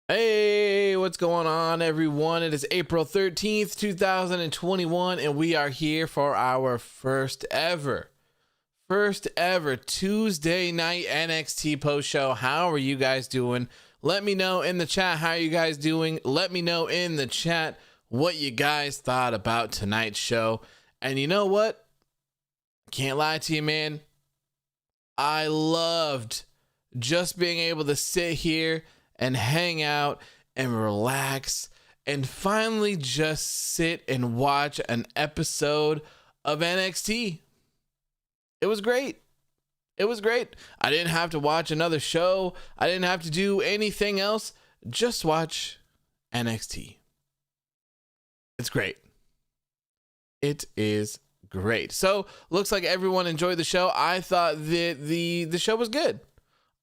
Hey, what's going on, everyone? It is April 13th, 2021, and we are here for our first ever Tuesday night NXT post show. How are you guys doing? Let me know in the chat how you guys doing. Let me know in the chat what you guys thought about tonight's show. And you know what? Can't lie to you, man. I loved just being able to sit here and hang out and relax and finally just sit and watch an episode of NXT. It was great. It was great. I didn't have to watch another show. I didn't have to do anything else. Just watch NXT. It's great. It is great. So looks like everyone enjoyed the show. I thought the show was good.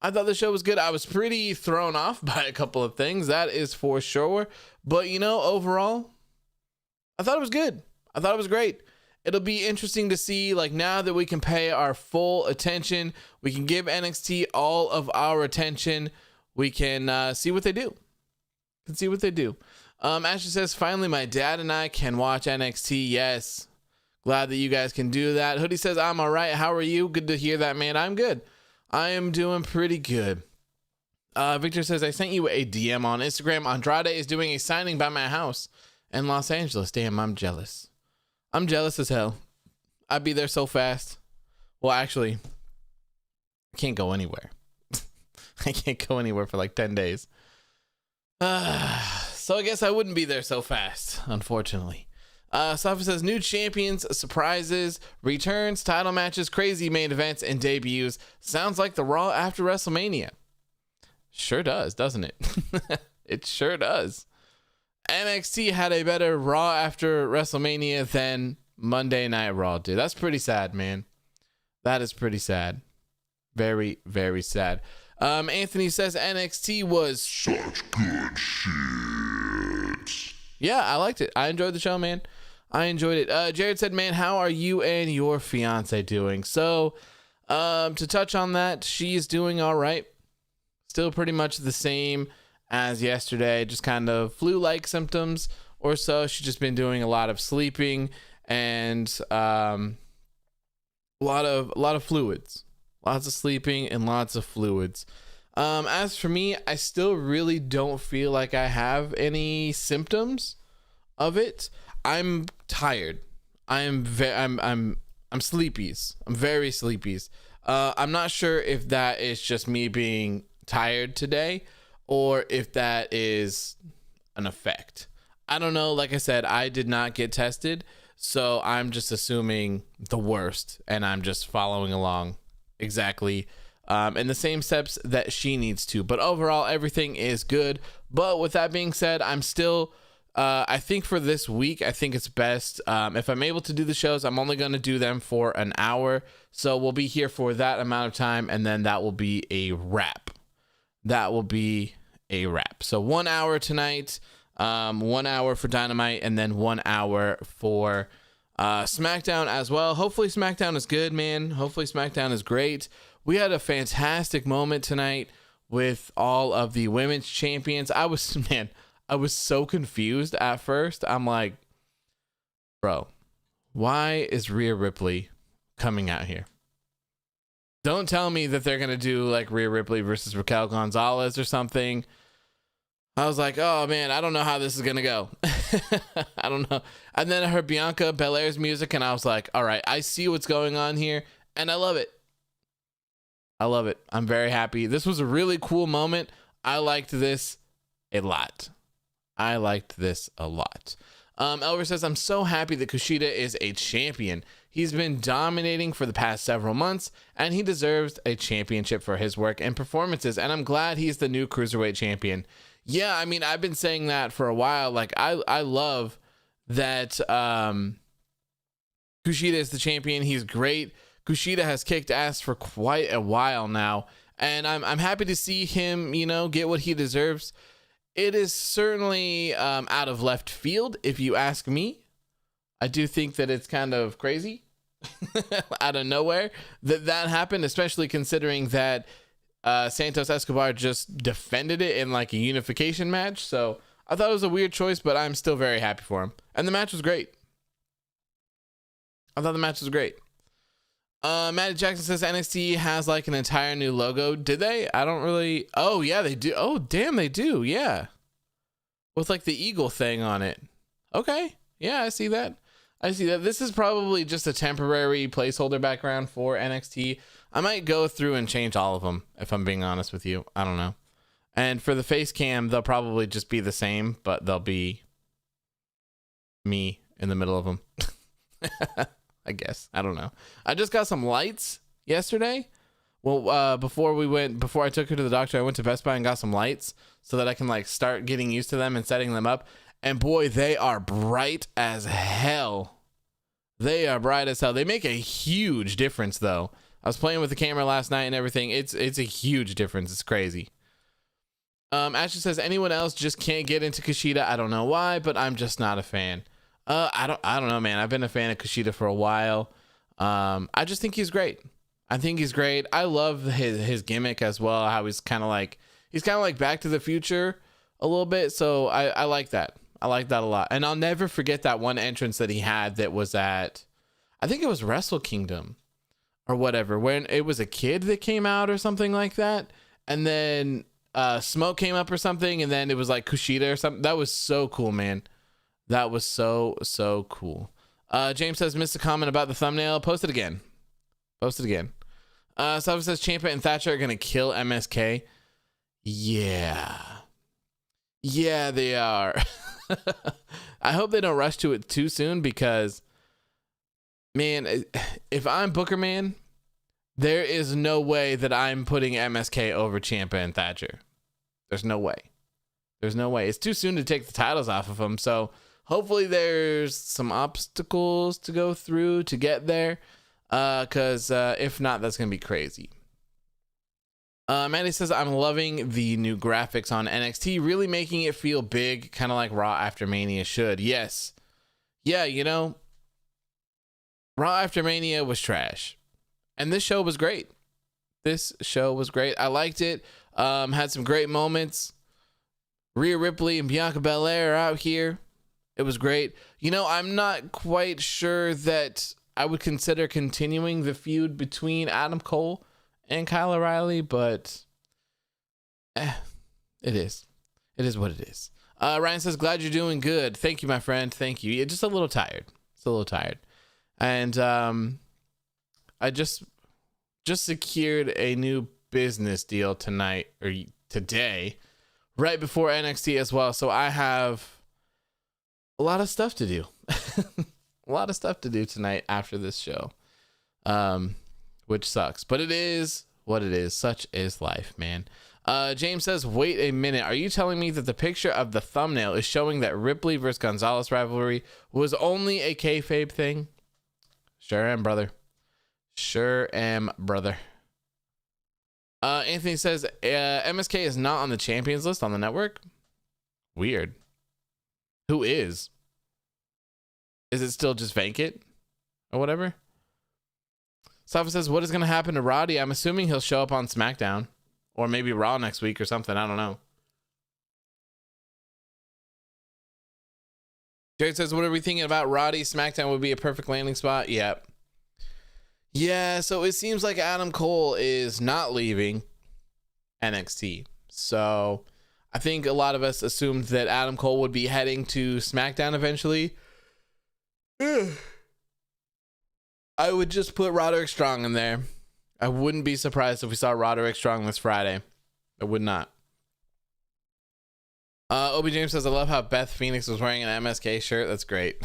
I thought the show was good. I was pretty thrown off by a couple of things, that is for sure. But, you know, overall, I thought it was good. I thought it was great. It'll be interesting to see, like, now that we can pay our full attention, we can give NXT all of our attention, we can see what they do. Ashley says, finally, my dad and I can watch NXT. Yes. Glad that you guys can do that. Hoodie says, I'm all right. How are you? Good to hear that, man. I'm good. I am doing pretty good. Victor says, I sent you a DM on Instagram. Andrade is doing a signing by my house in Los Angeles. Damn, I'm jealous. I'm jealous as hell. I'd be there so fast. Well, actually, I can't go anywhere. I can't go anywhere for like 10 days. So I guess I wouldn't be there so fast, unfortunately. Safa says, new champions, surprises, returns, title matches, crazy main events, and debuts. Sounds like the Raw after WrestleMania. Sure does, doesn't it? It sure does. NXT had a better Raw after WrestleMania than Monday Night Raw did. That's pretty sad, man. That is pretty sad. Very, very sad. Anthony says NXT was such good shit. Yeah, I liked it. I enjoyed the show, man. I enjoyed it. Jared said, man, how are you and your fiance doing? So, to touch on that, she's doing all right. Still pretty much the same as yesterday, just kind of flu-like symptoms or so. She's just been doing a lot of sleeping and a lot of fluids. Lots of sleeping and lots of fluids. As for me, I still really don't feel like I have any symptoms of it. I'm tired. I'm sleepies. I'm very sleepies. I'm not sure if that is just me being tired today or if that is an effect. I don't know. Like I said, I did not get tested, so I'm just assuming the worst and I'm just following along exactly in the same steps that she needs to. But overall, everything is good. But with that being said, I'm still I think for this week, I think it's best if I'm able to do the shows, I'm only going to do them for an hour. So we'll be here for that amount of time, and then that will be a wrap. So 1 hour tonight, 1 hour for Dynamite, and then 1 hour for SmackDown as well. Hopefully SmackDown is good, man. Hopefully SmackDown is great. We had a fantastic moment tonight with all of the women's champions. I was so confused at first. I'm like, bro, why is Rhea Ripley coming out here? Don't tell me that they're going to do like Rhea Ripley versus Raquel Gonzalez or something. I was like, oh man, I don't know how this is going to go. I don't know. And then I heard Bianca Belair's music and I was like, all right, I see what's going on here and I love it. I'm very happy. This was a really cool moment. I liked this a lot. Elver says, I'm so happy that Kushida is a champion. He's been dominating for the past several months, and he deserves a championship for his work and performances, and I'm glad he's the new Cruiserweight champion. Yeah, I mean, I've been saying that for a while. Like, I love that Kushida is the champion. He's great. Kushida has kicked ass for quite a while now, and I'm happy to see him, get what he deserves. It is certainly out of left field, if you ask me. I do think that it's kind of crazy out of nowhere that happened, especially considering that Santos Escobar just defended it in like a unification match. So I thought it was a weird choice, but I'm still very happy for him. And the match was great. I thought the match was great. Maddie Jackson says NXT has like an entire new logo. Did they? I don't really. Oh yeah, they do. Oh damn, they do. Yeah, with like the eagle thing on it. Okay, yeah, I see that. This is probably just a temporary placeholder background for NXT. I might go through and change all of them if I'm being honest with you. I don't know. And for the face cam, they'll probably just be the same, but they'll be me in the middle of them. I guess. I don't know. I just got some lights yesterday. Well, before I took her to the doctor, I went to Best Buy and got some lights so that I can like start getting used to them and setting them up. And boy, they are bright as hell. They make a huge difference though. I was playing with the camera last night and everything. It's a huge difference. It's crazy. Ashley says, anyone else just can't get into Kushida. I don't know why, but I'm just not a fan. I don't know, man. I've been a fan of Kushida for a while. I just think he's great. I think he's great. I love his gimmick as well. How he's kind of like Back to the Future a little bit. So I like that. I like that a lot. And I'll never forget that one entrance that he had that was at, I think it was Wrestle Kingdom or whatever, when it was a kid that came out or something like that. And then smoke came up or something. And then it was like Kushida or something. That was so cool, man. That was so cool. James says, missed a comment about the thumbnail. Post it again. Someone says Ciampa and Thatcher are going to kill MSK. Yeah, they are. I hope they don't rush to it too soon because, man, if I'm Booker, man, there is no way that I'm putting MSK over Ciampa and Thatcher. There's no way. It's too soon to take the titles off of them. So hopefully there's some obstacles to go through to get there. Because if not, that's going to be crazy. Maddie says, I'm loving the new graphics on NXT, really making it feel big, kind of like Raw After Mania should. Yes. Yeah, Raw After Mania was trash. And this show was great. I liked it. Had some great moments. Rhea Ripley and Bianca Belair are out here. It was great. I'm not quite sure that I would consider continuing the feud between Adam Cole and Kyle O'Reilly, but it is what it is. Ryan says, glad you're doing good. Thank you, my friend. Thank you. You're just a little tired. And I just secured a new business deal tonight or today, right before NXT as well. So I have a lot of stuff to do. A lot of stuff to do tonight after this show, which sucks, but it is what it is. Such is life, man. James says, wait a minute. Are you telling me that the picture of the thumbnail is showing that Ripley versus Gonzalez rivalry was only a kayfabe thing? Sure am, brother. Anthony says, MSK is not on the champions list on the network. Weird. Who is? Is it still just vacant or whatever? Safa says, what is going to happen to Roddy? I'm assuming he'll show up on SmackDown or maybe Raw next week or something. I don't know. Jared says, what are we thinking about Roddy? SmackDown would be a perfect landing spot. Yep. Yeah, so it seems like Adam Cole is not leaving NXT. So I think a lot of us assumed that Adam Cole would be heading to SmackDown eventually. I would just put Roderick Strong in there. I wouldn't be surprised if we saw Roderick Strong this Friday. I would not. Obi James says, I love how Beth Phoenix was wearing an MSK shirt. That's great.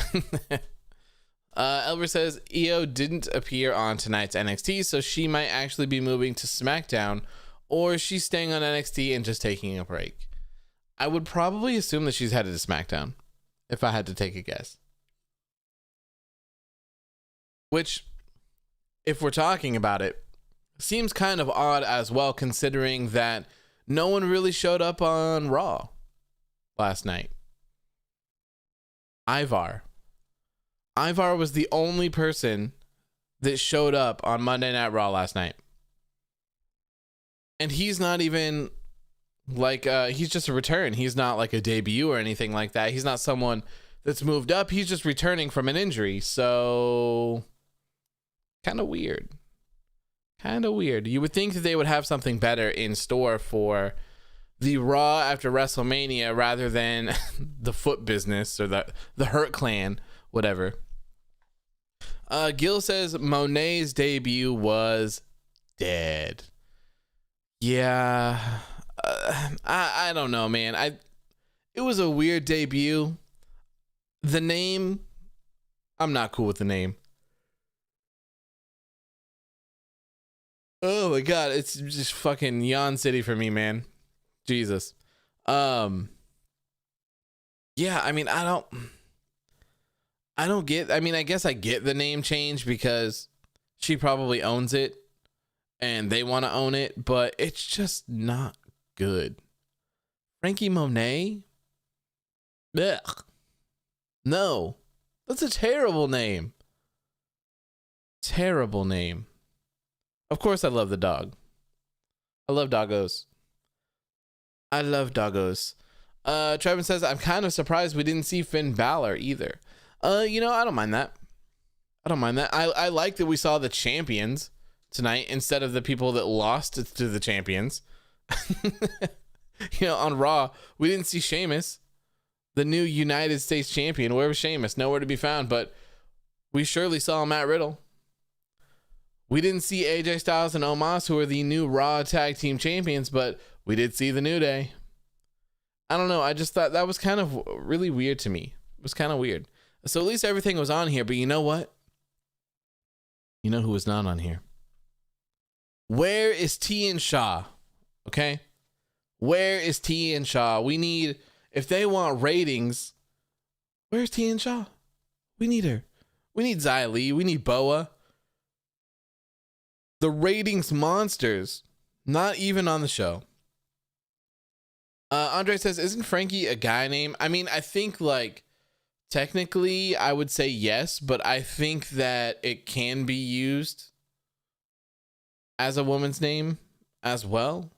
Elber says, Io didn't appear on tonight's NXT, so she might actually be moving to SmackDown, or she's staying on NXT and just taking a break. I would probably assume that she's headed to SmackDown, if I had to take a guess. Which, if we're talking about it, seems kind of odd as well, considering that no one really showed up on Raw last night. Ivar was the only person that showed up on Monday Night Raw last night. And he's not even like, he's just a return. He's not like a debut or anything like that. He's not someone that's moved up. He's just returning from an injury. So kind of weird. You would think that they would have something better in store for the Raw after WrestleMania rather than the Foot Business or the Hurt Clan, whatever. Gil says Monet's debut was dead. Yeah, I don't know, man. It was a weird debut. The name, I'm not cool with the name. Oh my god, it's just fucking Yawn City for me, man. Jesus. Yeah, I mean, I don't get, I mean, I guess I get the name change because she probably owns it and they want to own it, but it's just not good. Franky Monet? Ugh. No. That's a terrible name. Terrible name. Of course I love the dog. I love doggos. I love doggos. Trevin says, I'm kind of surprised we didn't see Finn Balor either. I don't mind that. I like that we saw the champions tonight instead of the people that lost to the champions. On Raw, we didn't see Sheamus, the new United States champion. Where was Sheamus? Nowhere to be found, but we surely saw Matt Riddle. We didn't see AJ Styles and Omos, who are the new Raw Tag Team Champions, but we did see the New Day. I don't know. I just thought that was kind of really weird to me. It was kind of weird. So at least everything was on here, but you know what? You know who was not on here? Where is T and Shaw? Okay? Where is T and Shaw? We need, if they want ratings, where's T and Shaw? We need her. We need Xia Li. We need Boa. The ratings monsters, not even on the show. Andre says, isn't Franky a guy name? I mean, I think technically I would say yes, but I think that it can be used as a woman's name as well.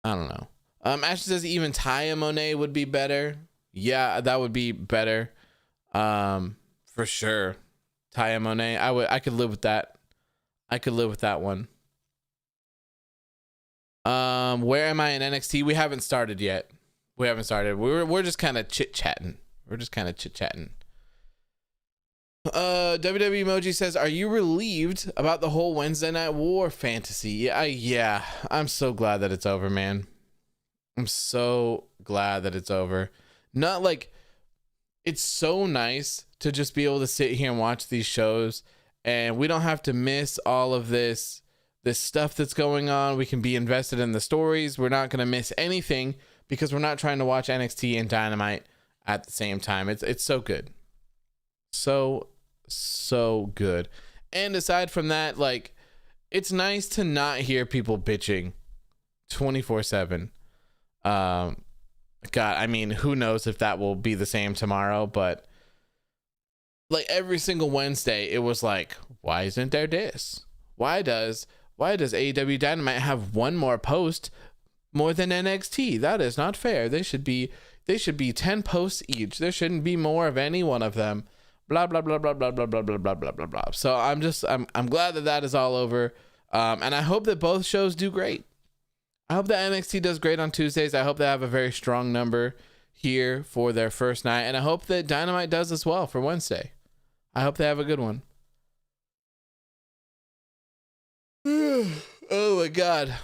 I don't know. Ashley says even Taya Monet would be better. Yeah, that would be better. For sure. Taya Monet. I could live with that. I could live with that one. Where am I in NXT? We haven't started yet. We're just kind of chit-chatting. WWE Emoji says, are you relieved about the whole Wednesday Night War fantasy? Yeah, I'm so glad that it's over, man. I'm so glad that it's over. Not it's so nice to just be able to sit here and watch these shows, and we don't have to miss all of this stuff that's going on. We can be invested in the stories. We're not going to miss anything because we're not trying to watch NXT and Dynamite at the same time. It's so good. So good. And aside from that, it's nice to not hear people bitching 24/7. God, I mean, who knows if that will be the same tomorrow, but every single Wednesday it was why isn't there this? Why does AEW Dynamite have one more post more than NXT? That is not fair. They should be 10 posts each. There shouldn't be more of any one of them. Blah blah blah blah blah blah blah blah blah blah blah blah. So I'm glad that is all over. And I hope that both shows do great. I hope that NXT does great on Tuesdays. I hope they have a very strong number here for their first night, and I hope that Dynamite does as well for Wednesday. I hope they have a good one. Oh my God.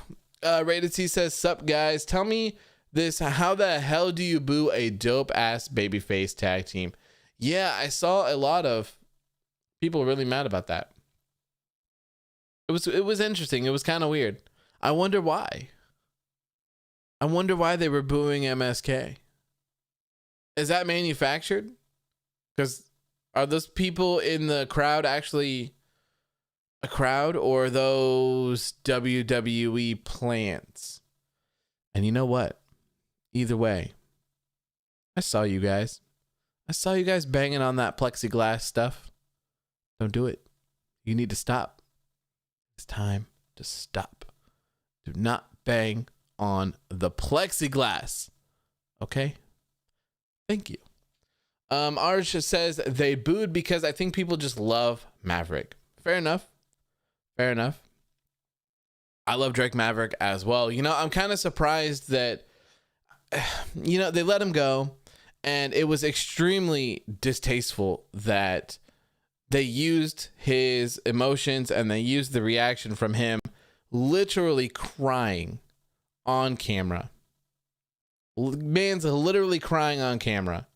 Rated T says, sup guys, tell me this, how the hell do you boo a dope ass babyface tag team? Yeah, I saw a lot of people really mad about that. It was interesting. It was kind of weird. I wonder why. I wonder why they were booing MSK. Is that manufactured? Because are those people in the crowd actually a crowd, or are those WWE plants? And you know what? Either way, I saw you guys. I saw you guys banging on that plexiglass stuff. Don't do it. You need to stop. It's time to stop. Do not bang on the plexiglass. Okay? Thank you. Arj says they booed because I think people just love Maverick. Fair enough. Fair enough. I love Drake Maverick as well. I'm kind of surprised that, they let him go, and it was extremely distasteful that they used his emotions and they used the reaction from him literally crying on camera. Man's literally crying on camera.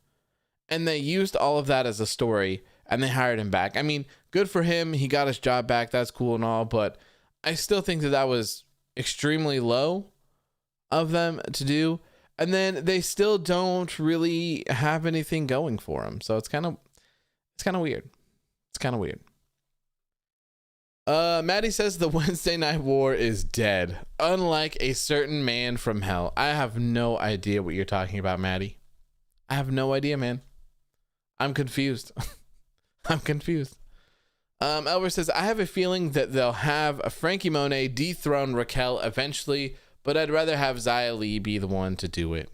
And they used all of that as a story, and they hired him back. I mean, good for him. He got his job back. That's cool and all, but I still think that was extremely low of them to do. And then they still don't really have anything going for him. So it's kind of weird. It's kind of weird. Maddie says the Wednesday Night War is dead, unlike a certain man from hell. I have no idea what you're talking about, Maddie. I have no idea, man. I'm confused. I'm confused. Elver says, I have a feeling that they'll have a Franky Monet dethrone Raquel eventually, but I'd rather have Xia Li be the one to do it.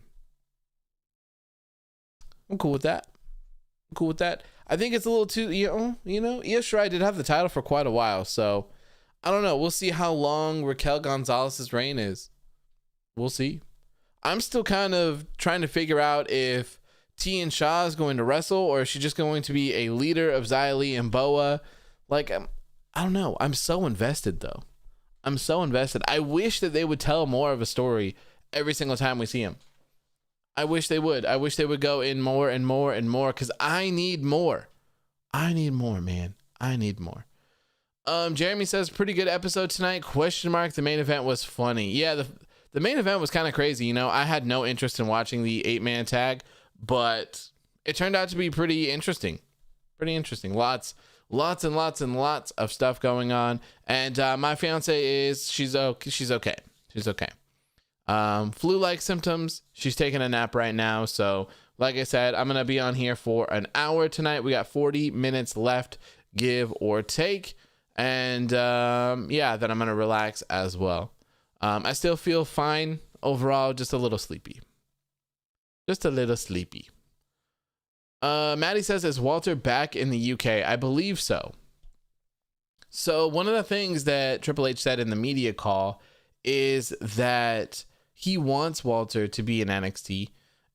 I'm cool with that. I'm cool with that. I think it's a little too, Io Shirai did have the title for quite a while, so I don't know. We'll see how long Raquel Gonzalez's reign is. We'll see. I'm still kind of trying to figure out if Tian Sha is going to wrestle, or is she just going to be a leader of Xia Li and Boa? Like, I don't know. I'm so invested, though. I'm so invested. I wish that they would tell more of a story every single time we see him. I wish they would. I wish they would go in more and more and more, because I need more. I need more, man. I need more. Jeremy says, pretty good episode tonight. ? The main event was funny. Yeah, the main event was kind of crazy. I had no interest in watching the 8-man tag, but it turned out to be pretty interesting. Pretty interesting. Lots and lots and lots of stuff going on. And my fiance she's okay. She's okay. Flu-like symptoms. She's taking a nap right now. So like I said, I'm going to be on here for an hour tonight. We got 40 minutes left, give or take. And yeah, then I'm going to relax as well. I still feel fine overall, just a little sleepy. Maddie says, is Walter back in the UK? I believe so. So one of the things that Triple H said in the media call is that he wants Walter to be in NXT,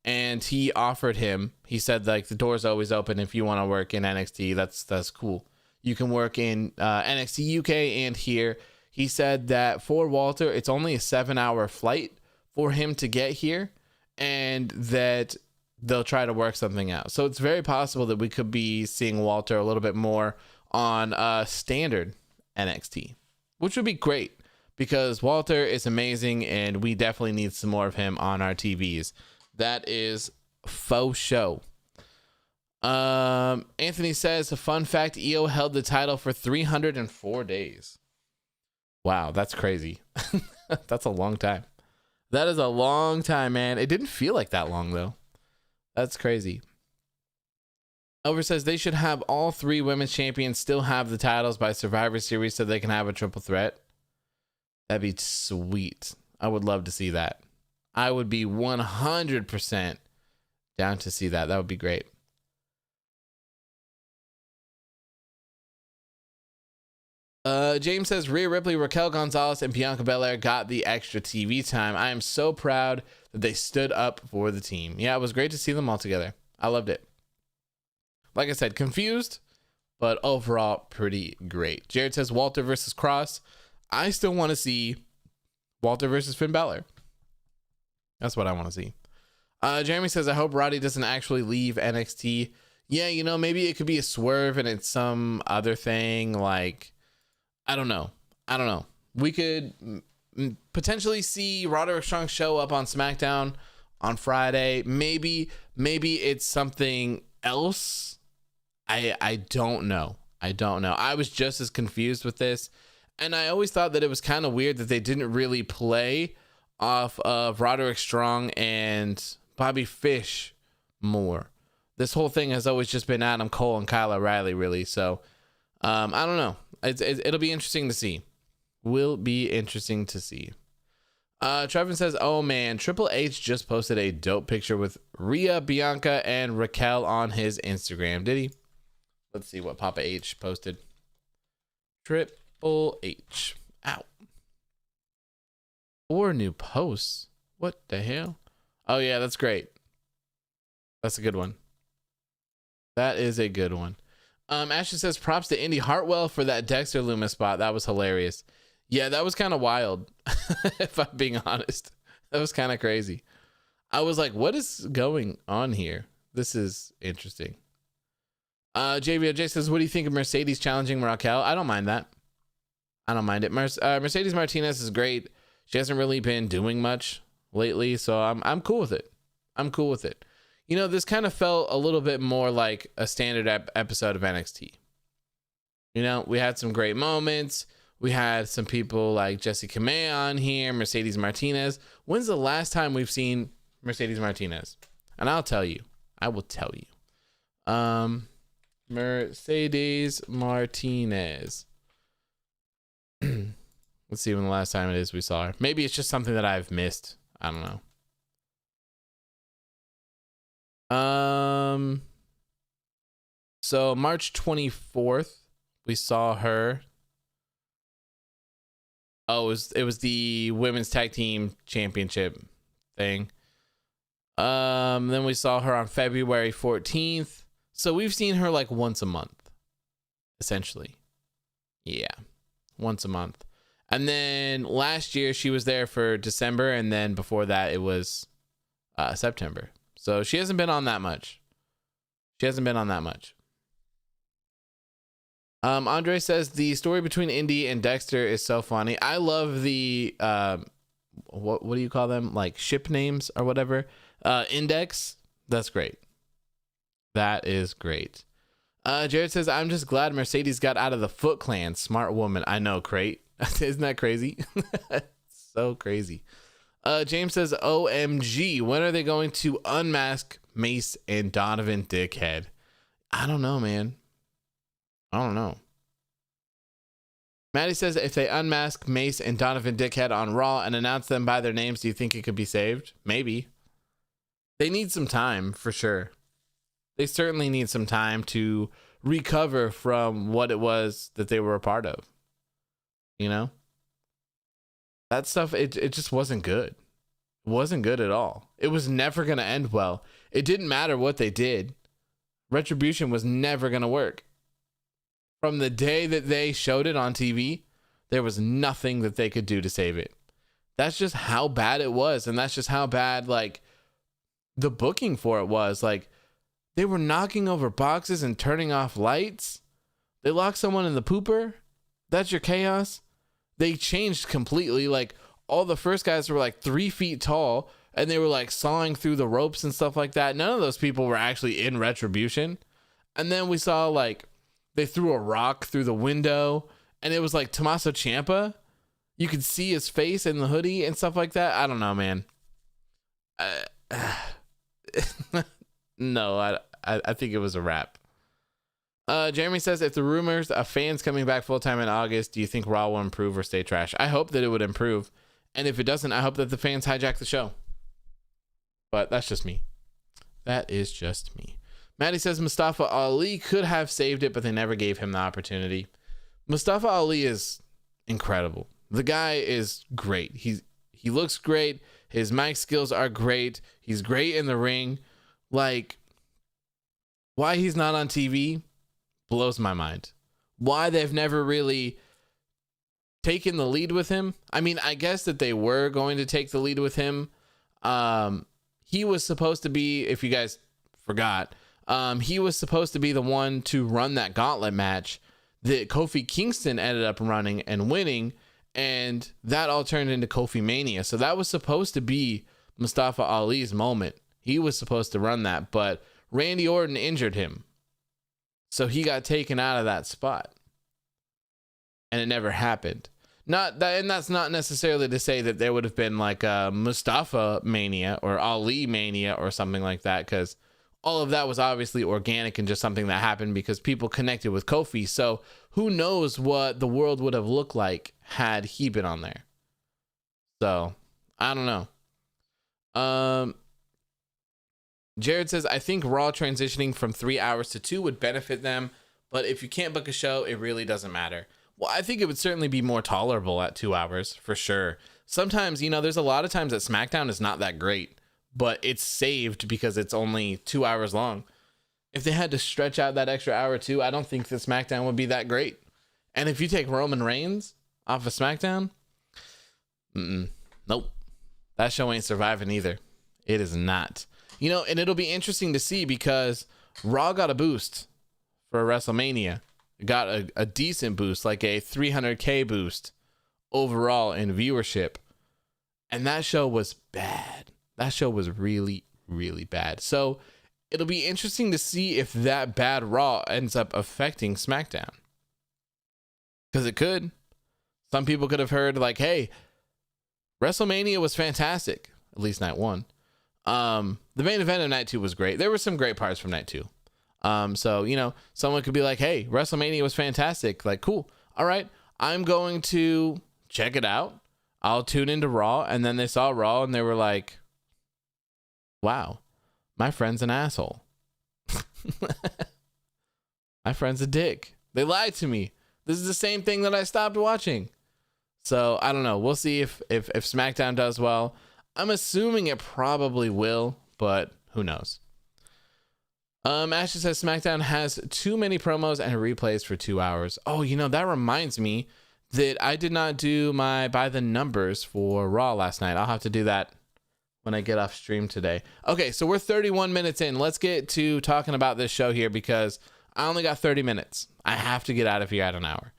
and he offered him, he said, like, the door's always open if you want to work in NXT. That's cool. You can work in NXT UK and here. He said that for Walter, it's only a 7-hour flight for him to get here, and that they'll try to work something out. So it's very possible that we could be seeing Walter a little bit more on standard NXT, which would be great, because Walter is amazing and we definitely need some more of him on our TVs. That is faux show. Anthony says, a fun fact, Io held the title for 304 days. Wow, that's crazy. That's a long time. That is a long time, man. It didn't feel like that long, though. That's crazy. Over says they should have all 3 women's champions still have the titles by Survivor Series so they can have a triple threat. That'd be sweet. I would love to see that. I would be 100% down to see that. That would be great. James says Rhea Ripley, Raquel Gonzalez, and Bianca Belair got the extra TV time. I am so proud that they stood up for the team. Yeah, it was great to see them all together. I loved it. Like I said, confused, but overall pretty great. Jared says Walter versus Kross. I still want to see Walter versus Finn Balor. That's what I want to see. Jeremy says, I hope Roddy doesn't actually leave NXT. Yeah, maybe it could be a swerve and it's some other thing. Like, I don't know. We could potentially see Roderick Strong show up on SmackDown on Friday. Maybe it's something else. I don't know. I was just as confused with this. And I always thought that it was kind of weird that they didn't really play off of Roderick Strong and Bobby Fish more. This whole thing has always just been Adam Cole and Kyle O'Reilly, really. So I don't know. It'll be interesting to see. Will be interesting to see. Trevin says, oh man, Triple H just posted a dope picture with Rhea, Bianca, and Raquel on his Instagram. Did he? Let's see what Papa H posted. Triple H. Ow. 4 new posts. What the hell? Oh yeah, that's great. That's a good one. That is a good one. Ashley says, props to Indy Hartwell for that Dexter Lumis spot. That was hilarious. Yeah, that was kind of wild. If I'm being honest, that was kind of crazy. I was like, what is going on here? This is interesting. JVOJ says, what do you think of Mercedes challenging Raquel? I don't mind that. I don't mind it. Mercedes Martinez is great. She hasn't really been doing much lately, so I'm cool with it. I'm cool with it. This kind of felt a little bit more like a standard episode of NXT. You know, we had some great moments. We had some people like Jessi Kamea on here, Mercedes Martinez. When's the last time we've seen Mercedes Martinez? And I'll tell you. I will tell you. Mercedes Martinez. Let's see when the last time it is we saw her. Maybe it's just something that I've missed. I don't know. So March 24th, we saw her. Oh, it was the Women's Tag Team Championship thing. Then we saw her on February 14th. So we've seen her like once a month, essentially. Yeah, once a month. And then last year she was there for December, and then before that it was September. So she hasn't been on that much. Andre says the story between Indy and Dexter is so funny. I love the what do you call them? Like ship names or whatever. Index. That's great. That is great. Jared says, I'm just glad Mercedes got out of the Foot Clan. Smart woman. I know, Crate. Isn't that crazy? So crazy. James says, OMG, when are they going to unmask Mace and Donovan Dickhead? I don't know, man. I don't know. Maddie says, if they unmask Mace and Donovan Dickhead on Raw and announce them by their names, do you think it could be saved? Maybe. They need some time, for sure. They certainly need some time to recover from what it was that they were a part of. You know? That stuff, it just wasn't good. It wasn't good at all. It was never going to end well. It didn't matter what they did. Retribution was never going to work. From the day that they showed it on TV, there was nothing that they could do to save it. That's just how bad it was. And that's just how bad, like, the booking for it was. Like, they were knocking over boxes and turning off lights. They locked someone in the pooper. That's your chaos. They changed completely. Like, all the first guys were like 3 feet tall, and they were like sawing through the ropes and stuff like that. None of those people were actually in Retribution. And then we saw, like, they threw a rock through the window, and it was like Tommaso Ciampa. You could see his face in the hoodie and stuff like that. I don't know, man. No, I think it was a wrap. Jeremy says, if the rumors of fans coming back full-time in August, do you think Raw will improve or stay trash? I hope that it would improve. And if it doesn't, I hope that the fans hijack the show. But that's just me. That is just me. Maddie says Mustafa Ali could have saved it, but they never gave him the opportunity. Mustafa Ali is incredible. The guy is great. He looks great. His mic skills are great. He's great in the ring. Like, why he's not on TV blows my mind. Why they've never really taken the lead with him. I mean, I guess that they were going to take the lead with him. He was supposed to be, if you guys forgot, he was supposed to be the one to run that gauntlet match that Kofi Kingston ended up running and winning, and that all turned into Kofi Mania. So that was supposed to be Mustafa Ali's moment. He was supposed to run that, but Randy Orton injured him. So he got taken out of that spot. And it never happened. Not that, and that's not necessarily to say that there would have been like a Mustafa Mania or Ali Mania or something like that, because all of that was obviously organic and just something that happened because people connected with Kofi. So who knows what the world would have looked like had he been on there. So I don't know. Jared says, I think Raw transitioning from 3 hours to 2 would benefit them, but if you can't book a show, it really doesn't matter. Well, I think it would certainly be more tolerable at 2 hours for sure. Sometimes, you know, there's a lot of times that SmackDown is not that great, but it's saved because it's only 2 hours long. If they had to stretch out that extra hour or two, I don't think that SmackDown would be that great. And if you take Roman Reigns off of SmackDown, nope. That show ain't surviving either. It is not. You know, and it'll be interesting to see because Raw got a boost for WrestleMania. It got a decent boost, like a 300K boost overall in viewership. And that show was bad. That show was really, really bad. So it'll be interesting to see if that bad Raw ends up affecting SmackDown. Because it could. Some people could have heard like, hey, WrestleMania was fantastic. At least night one. The main event of night two was great. There were some great parts from night two. So, you know, someone could be like, hey, WrestleMania was fantastic. Like, cool. All right. I'm going to check it out. I'll tune into Raw. And then they saw Raw and they were like, wow, my friend's an asshole. My friend's a dick. They lied to me. This is the same thing that I stopped watching. So I don't know. We'll see if SmackDown does well. I'm assuming it probably will, but who knows? Ashley says SmackDown has too many promos and replays for 2 hours. Oh, you know, that reminds me that I did not do my by the numbers for Raw last night. I'll have to do that when I get off stream today. Okay, so we're 31 minutes in. Let's get to talking about this show here because I only got 30 minutes. I have to get out of here at an hour.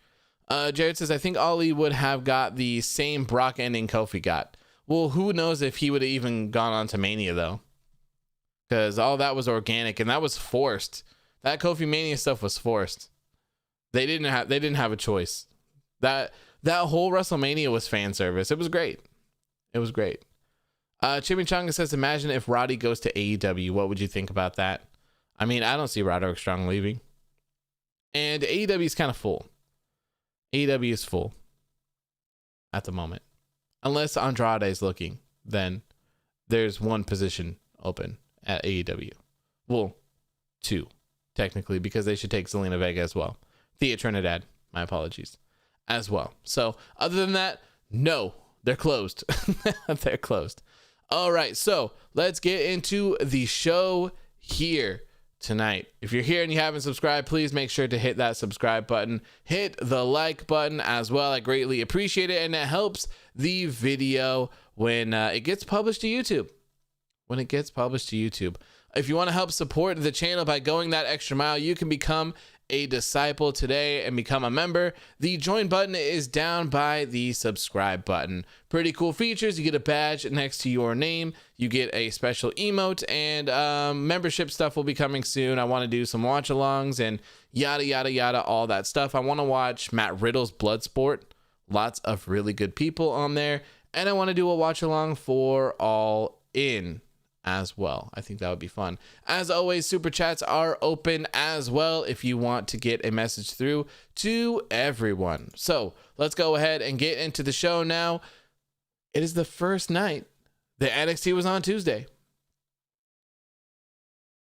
Jared says, I think Ali would have got the same Brock ending Kofi got. Well, who knows if he would have even gone on to Mania, though. Because all that was organic and that was forced. That Kofi Mania stuff was forced. They didn't have a choice. That whole WrestleMania was fan service. It was great. It was great. Chimichanga says, imagine if Roddy goes to AEW. What would you think about that? I mean, I don't see Roderick Strong leaving. And AEW is kind of full. AEW is full at the moment. Unless Andrade is looking, then there's one position open at AEW. Well, two, technically, because they should take Zelina Vega as well. Thea Trinidad, my apologies, as well. So other than that, no, they're closed. They're closed. All right, so let's get into the show here tonight. If you're here and you haven't subscribed, please make sure to hit that subscribe button. Hit the like button as well. I greatly appreciate it, and it helps the video when it gets published to YouTube. When it gets published to YouTube. If you want to help support the channel by going that extra mile, you can become a disciple today and become a member. The join button is down by the subscribe button. Pretty cool features. You get a badge next to your name. You get a special emote, and membership stuff will be coming soon. I want to do some watch alongs and yada yada yada, all that stuff. I want to watch Matt Riddle's Bloodsport. Lots of really good people on there, and I want to do a watch along for All In as well. I think that would be fun. As always, super chats are open as well if you want to get a message through to everyone. So let's go ahead and get into the show now. It is the first night that NXT was on Tuesday.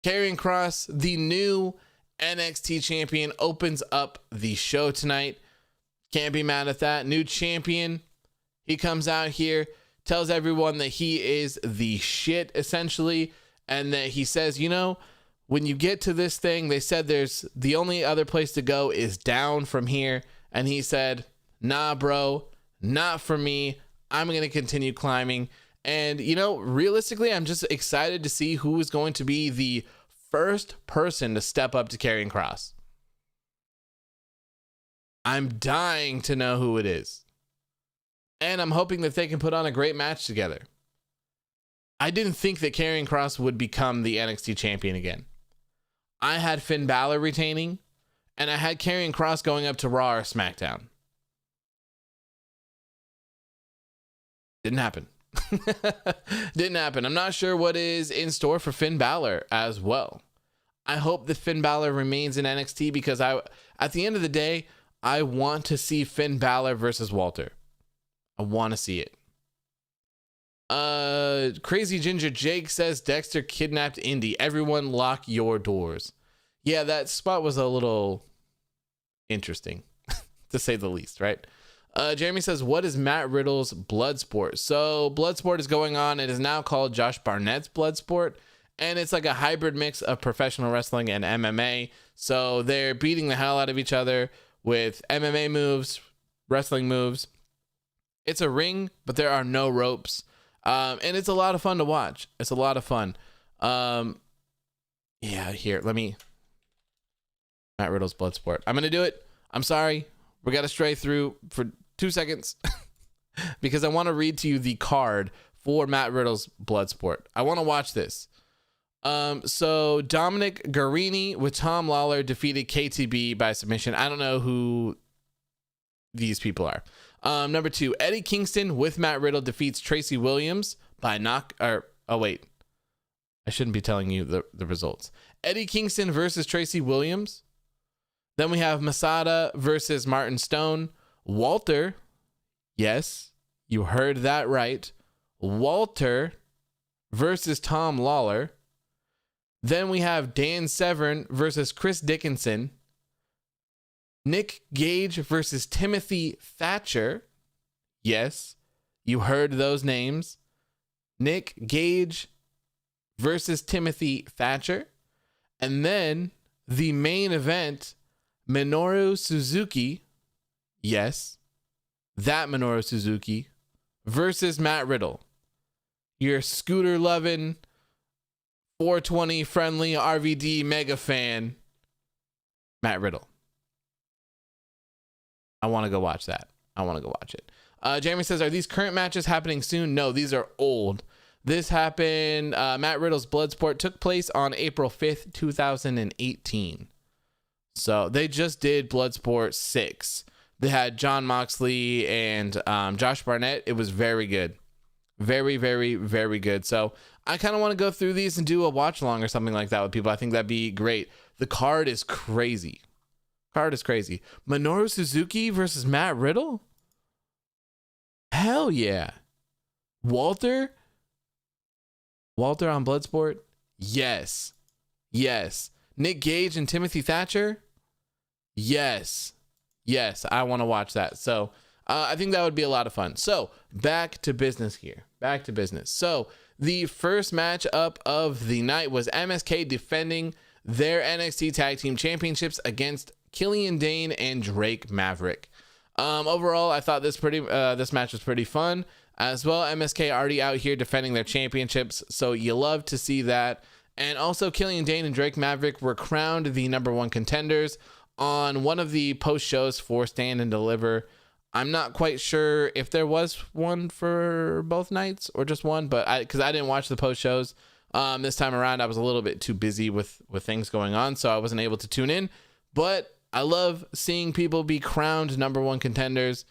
Karrion Kross, the new NXT champion, opens up the show tonight. Can't be mad at that. New champion. He comes out here, tells everyone that he is the shit, essentially, and that he says, you know, when you get to this thing, they said there's the only other place to go is down from here. And he said, nah, bro, not for me. I'm going to continue climbing. And, you know, realistically, I'm just excited to see who is going to be the first person to step up to Karrion Kross. I'm dying to know who it is. And I'm hoping that they can put on a great match together. I didn't think that Karrion Kross would become the NXT champion again. I had Finn Balor retaining, and I had Karrion Kross going up to Raw or SmackDown. Didn't happen. Didn't happen. I'm not sure what is in store for Finn Balor as well. I hope that Finn Balor remains in NXT because at the end of the day, I want to see Finn Balor versus Walter. I want to see it. Crazy Ginger Jake says Dexter kidnapped Indy. Everyone lock your doors. Yeah, that spot was a little interesting, to say the least, right? Jeremy says, what is Matt Riddle's Bloodsport? So Bloodsport is going on. It is now called Josh Barnett's Bloodsport, and it's like a hybrid mix of professional wrestling and MMA. So they're beating the hell out of each other with MMA moves, wrestling moves. It's a ring, but there are no ropes. And it's a lot of fun to watch. It's a lot of fun. Yeah, here, Matt Riddle's Bloodsport. I'm going to do it. I'm sorry. We got to stray through for 2 seconds because I want to read to you the card for Matt Riddle's Bloodsport. I want to watch this. So Dominic Garrini with Tom Lawler defeated KTB by submission. I don't know who these people are. Number 2, Eddie Kingston with Matt Riddle defeats Tracy Williams by oh wait, I shouldn't be telling you the results. Eddie Kingston versus Tracy Williams. Then we have Masada versus Martin Stone. Walter, yes, you heard that right. Walter versus Tom Lawler. Then we have Dan Severn versus Chris Dickinson. Nick Gage versus Timothy Thatcher. Yes, you heard those names. Nick Gage versus Timothy Thatcher. And then the main event, Minoru Suzuki. Yes, that Minoru Suzuki versus Matt Riddle. Your scooter loving, 420 friendly RVD mega fan, Matt Riddle. I want to go watch that. I want to go watch it. Jeremy says, are these current matches happening soon? No, these are old. This happened, Matt Riddle's Bloodsport took place on April 5th, 2018. So they just did Bloodsport 6. They had Jon Moxley and Josh Barnett. It was very good. Very, very, very good. So I kind of want to go through these and do a watch along or something like that with people. I think that'd be great. The card is crazy. Minoru Suzuki versus Matt Riddle? Hell yeah. Walter on Bloodsport? Yes. Nick Gage and Timothy Thatcher? Yes, I want to watch that. So I think that would be a lot of fun. So back to business here. So the first match up of the night was MSK defending their NXT Tag Team Championships against Killian Dain and Drake Maverick. Overall, I thought this match was pretty fun as well. MSK already out here defending their championships, so you love to see that. And also, Killian Dain and Drake Maverick were crowned the number 1 contenders on one of the post shows for Stand and Deliver. I'm not quite sure if there was one for both nights or just one, but because I didn't watch the post shows this time around, I was a little bit too busy with things going on, so I wasn't able to tune in. But I love seeing people be crowned number 1 contenders.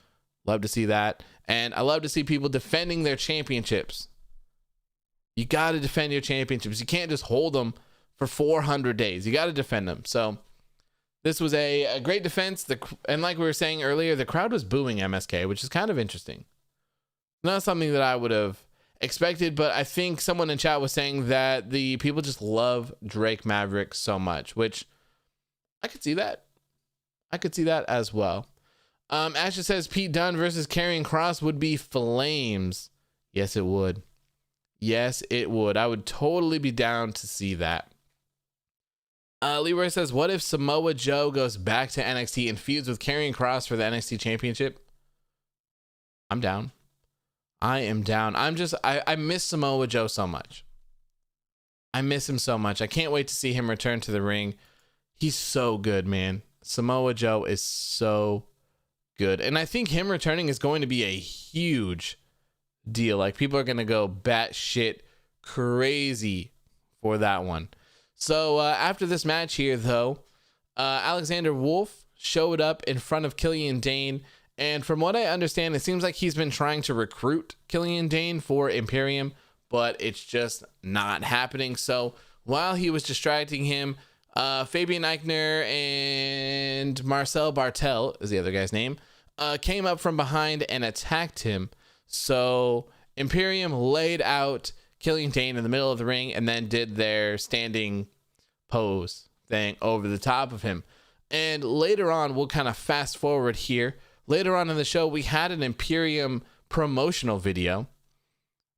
Love to see that. And I love to see people defending their championships. You got to defend your championships. You can't just hold them for 400 days. You got to defend them. So this was a great defense. And like we were saying earlier, the crowd was booing MSK, which is kind of interesting. Not something that I would have expected, but I think someone in chat was saying that the people just love Drake Maverick so much, which I could see that. I could see that as well. Asher says Pete Dunne versus Karrion Kross would be flames. Yes, it would. I would totally be down to see that. Leroy says, what if Samoa Joe goes back to NXT and feuds with Karrion Kross for the NXT Championship? I'm down. I am down. I miss Samoa Joe so much. I miss him so much. I can't wait to see him return to the ring. He's so good, man. Samoa Joe is so good. And I think him returning is going to be a huge deal. Like, people are going to go batshit crazy for that one. So after this match here, though, Alexander Wolf showed up in front of Killian Dain. And from what I understand, it seems like he's been trying to recruit Killian Dain for Imperium, but it's just not happening. So while he was distracting him, Fabian Eichner and Marcel Bartel is the other guy's name, came up from behind and attacked him. So Imperium laid out Killian Dain in the middle of the ring and then did their standing pose thing over the top of him. And later on, we'll kind of fast forward here. Later on in the show, we had an Imperium promotional video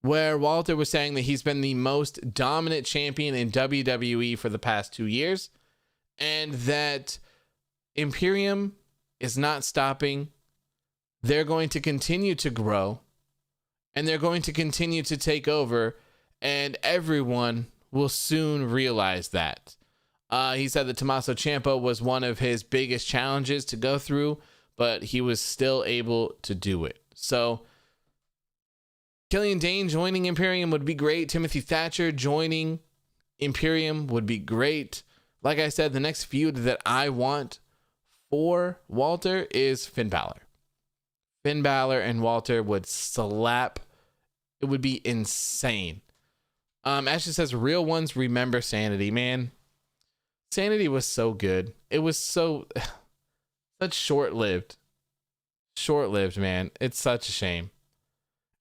where Walter was saying that he's been the most dominant champion in WWE for the past 2 years, and that Imperium is not stopping. They're going to continue to grow, and they're going to continue to take over, and everyone will soon realize that. He said that Tommaso Ciampa was one of his biggest challenges to go through, but he was still able to do it. So Killian Dain joining Imperium would be great. Timothy Thatcher joining Imperium would be great. Like I said, the next feud that I want for Walter is Finn Balor. Finn Balor and Walter would slap. It would be insane. Ashley says, real ones remember Sanity. Man, Sanity was so good. It was so such short-lived, man. It's such a shame.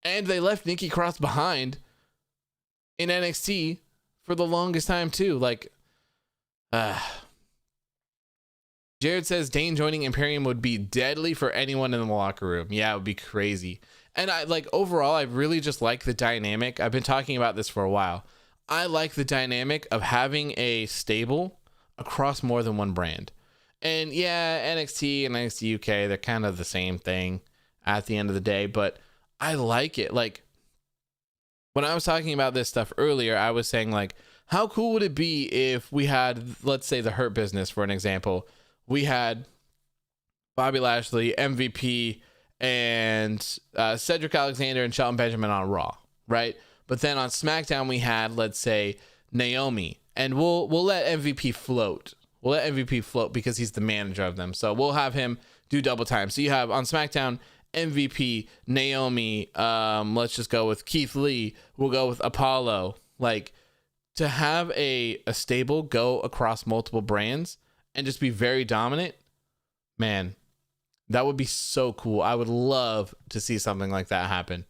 And they left Nikki Cross behind in NXT for the longest time too. Like, Jared says Dain joining Imperium would be deadly for anyone in the locker room. Yeah, it would be crazy. And I like, overall, I really just like the dynamic. I've been talking about this for a while. I like the dynamic of having a stable across more than one brand. And yeah, NXT and NXT UK, they're kind of the same thing at the end of the day, but I like it. Like, when I was talking about this stuff earlier, I was saying, like, how cool would it be if we had, let's say, the Hurt Business, for an example. We had Bobby Lashley, MVP, and Cedric Alexander and Shelton Benjamin on Raw, right? But then on SmackDown we had, let's say, Naomi, and we'll let MVP float. We'll let MVP float because he's the manager of them. So we'll have him do double time. So you have on SmackDown MVP, Naomi. Let's just go with Keith Lee. We'll go with Apollo. Like, to have a stable go across multiple brands and just be very dominant, man. That would be so cool. I would love to see something like that happen.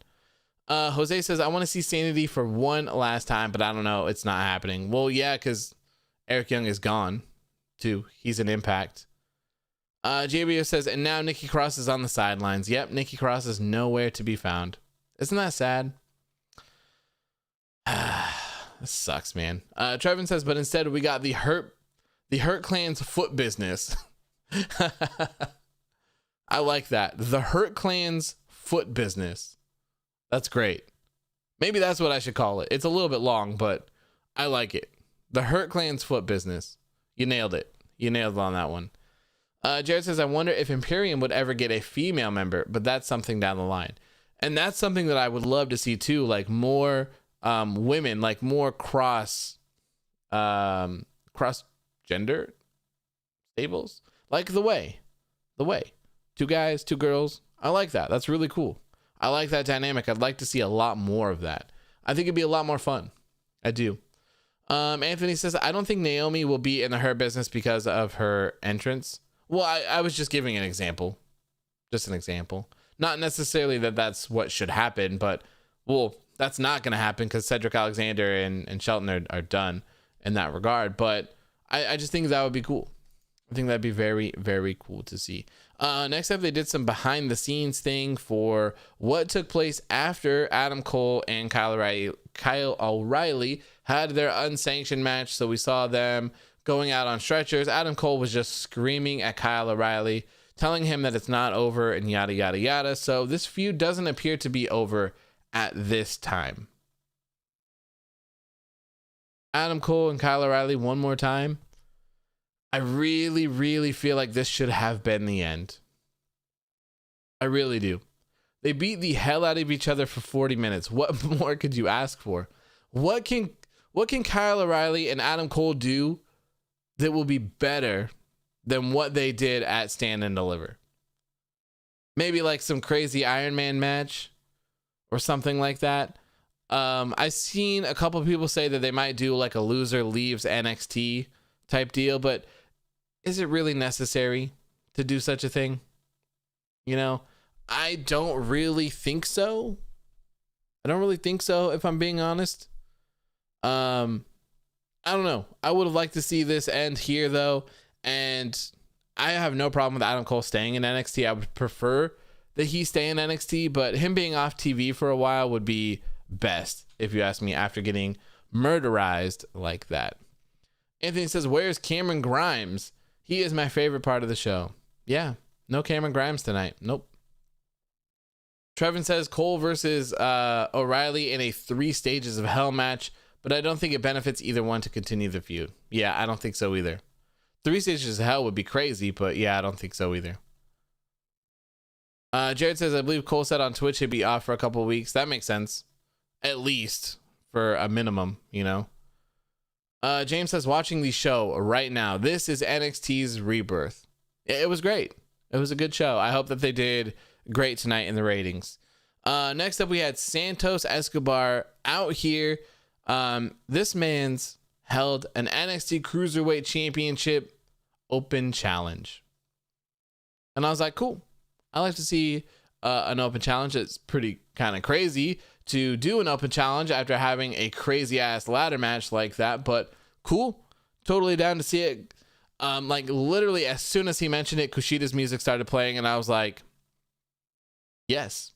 Jose says, I want to see Sanity for one last time, but I don't know. It's not happening. Well, yeah, because Eric Young is gone, too. He's an Impact. JBO says, and now Nikki Cross is on the sidelines. Yep, Nikki Cross is nowhere to be found. Isn't that sad? This sucks, man. Trevin says, but instead we got the Hurt Clan's foot business. I like that. The Hurt Clan's foot business. That's great. Maybe that's what I should call it. It's a little bit long, but I like it. The Hurt Clan's foot business. You nailed it. You nailed it on that one. Jared says, I wonder if Imperium would ever get a female member, but that's something down the line. And that's something that I would love to see too, like more women, like more cross gender stables, like the way. 2 guys, 2 girls. I like that. That's really cool. I like that dynamic. I'd like to see a lot more of that. I think it'd be a lot more fun. I do. Anthony says, I don't think Naomi will be in the Hurt Business because of her entrance. Well, I was just giving an example. Just an example. Not necessarily that that's what should happen, but, well, that's not going to happen because Cedric Alexander and Shelton are done in that regard. But I just think that would be cool. I think that'd be very, very cool to see. Next up, they did some behind the scenes thing for what took place after Adam Cole and Kyle O'Reilly had their unsanctioned match. So we saw them going out on stretchers. Adam Cole was just screaming at Kyle O'Reilly, telling him that it's not over and yada, yada, yada. So this feud doesn't appear to be over at this time. Adam Cole and Kyle O'Reilly one more time. I really, really feel like this should have been the end. I really do. They beat the hell out of each other for 40 minutes. What more could you ask for? What can Kyle O'Reilly and Adam Cole do that will be better than what they did at Stand and Deliver? Maybe like some crazy Iron Man match or something like that. I've seen a couple of people say that they might do like a loser leaves NXT type deal, but is it really necessary to do such a thing? You know, I don't really think so. If I'm being honest. I don't know. I would have liked to see this end here though, and I have no problem with Adam Cole staying in NXT. I would prefer that he stay in NXT, but him being off TV for a while would be best, if you ask me, after getting murderized like that. Anthony says, where's Cameron Grimes? He is my favorite part of the show. Yeah, no Cameron Grimes tonight. Nope. Trevin says Cole versus O'Reilly in a 3 stages of hell match, but I don't think it benefits either one to continue the feud. Yeah, I don't think so either. 3 stages of hell would be crazy, but yeah, I don't think so either. Jared says, I believe Cole said on Twitch he'd be off for a couple of weeks. That makes sense. At least for a minimum, you know. James says, watching the show right now. This is NXT's rebirth. It was great. It was a good show. I hope that they did great tonight in the ratings. Next up, we had Santos Escobar out here. This man's held an NXT Cruiserweight Championship open challenge. And I was like, cool. I like to see an open challenge. It's pretty kind of crazy to do an open challenge after having a crazy ass ladder match like that, but cool. Totally down to see it. Like literally as soon as he mentioned it, KUSHIDA's music started playing and I was like, yes,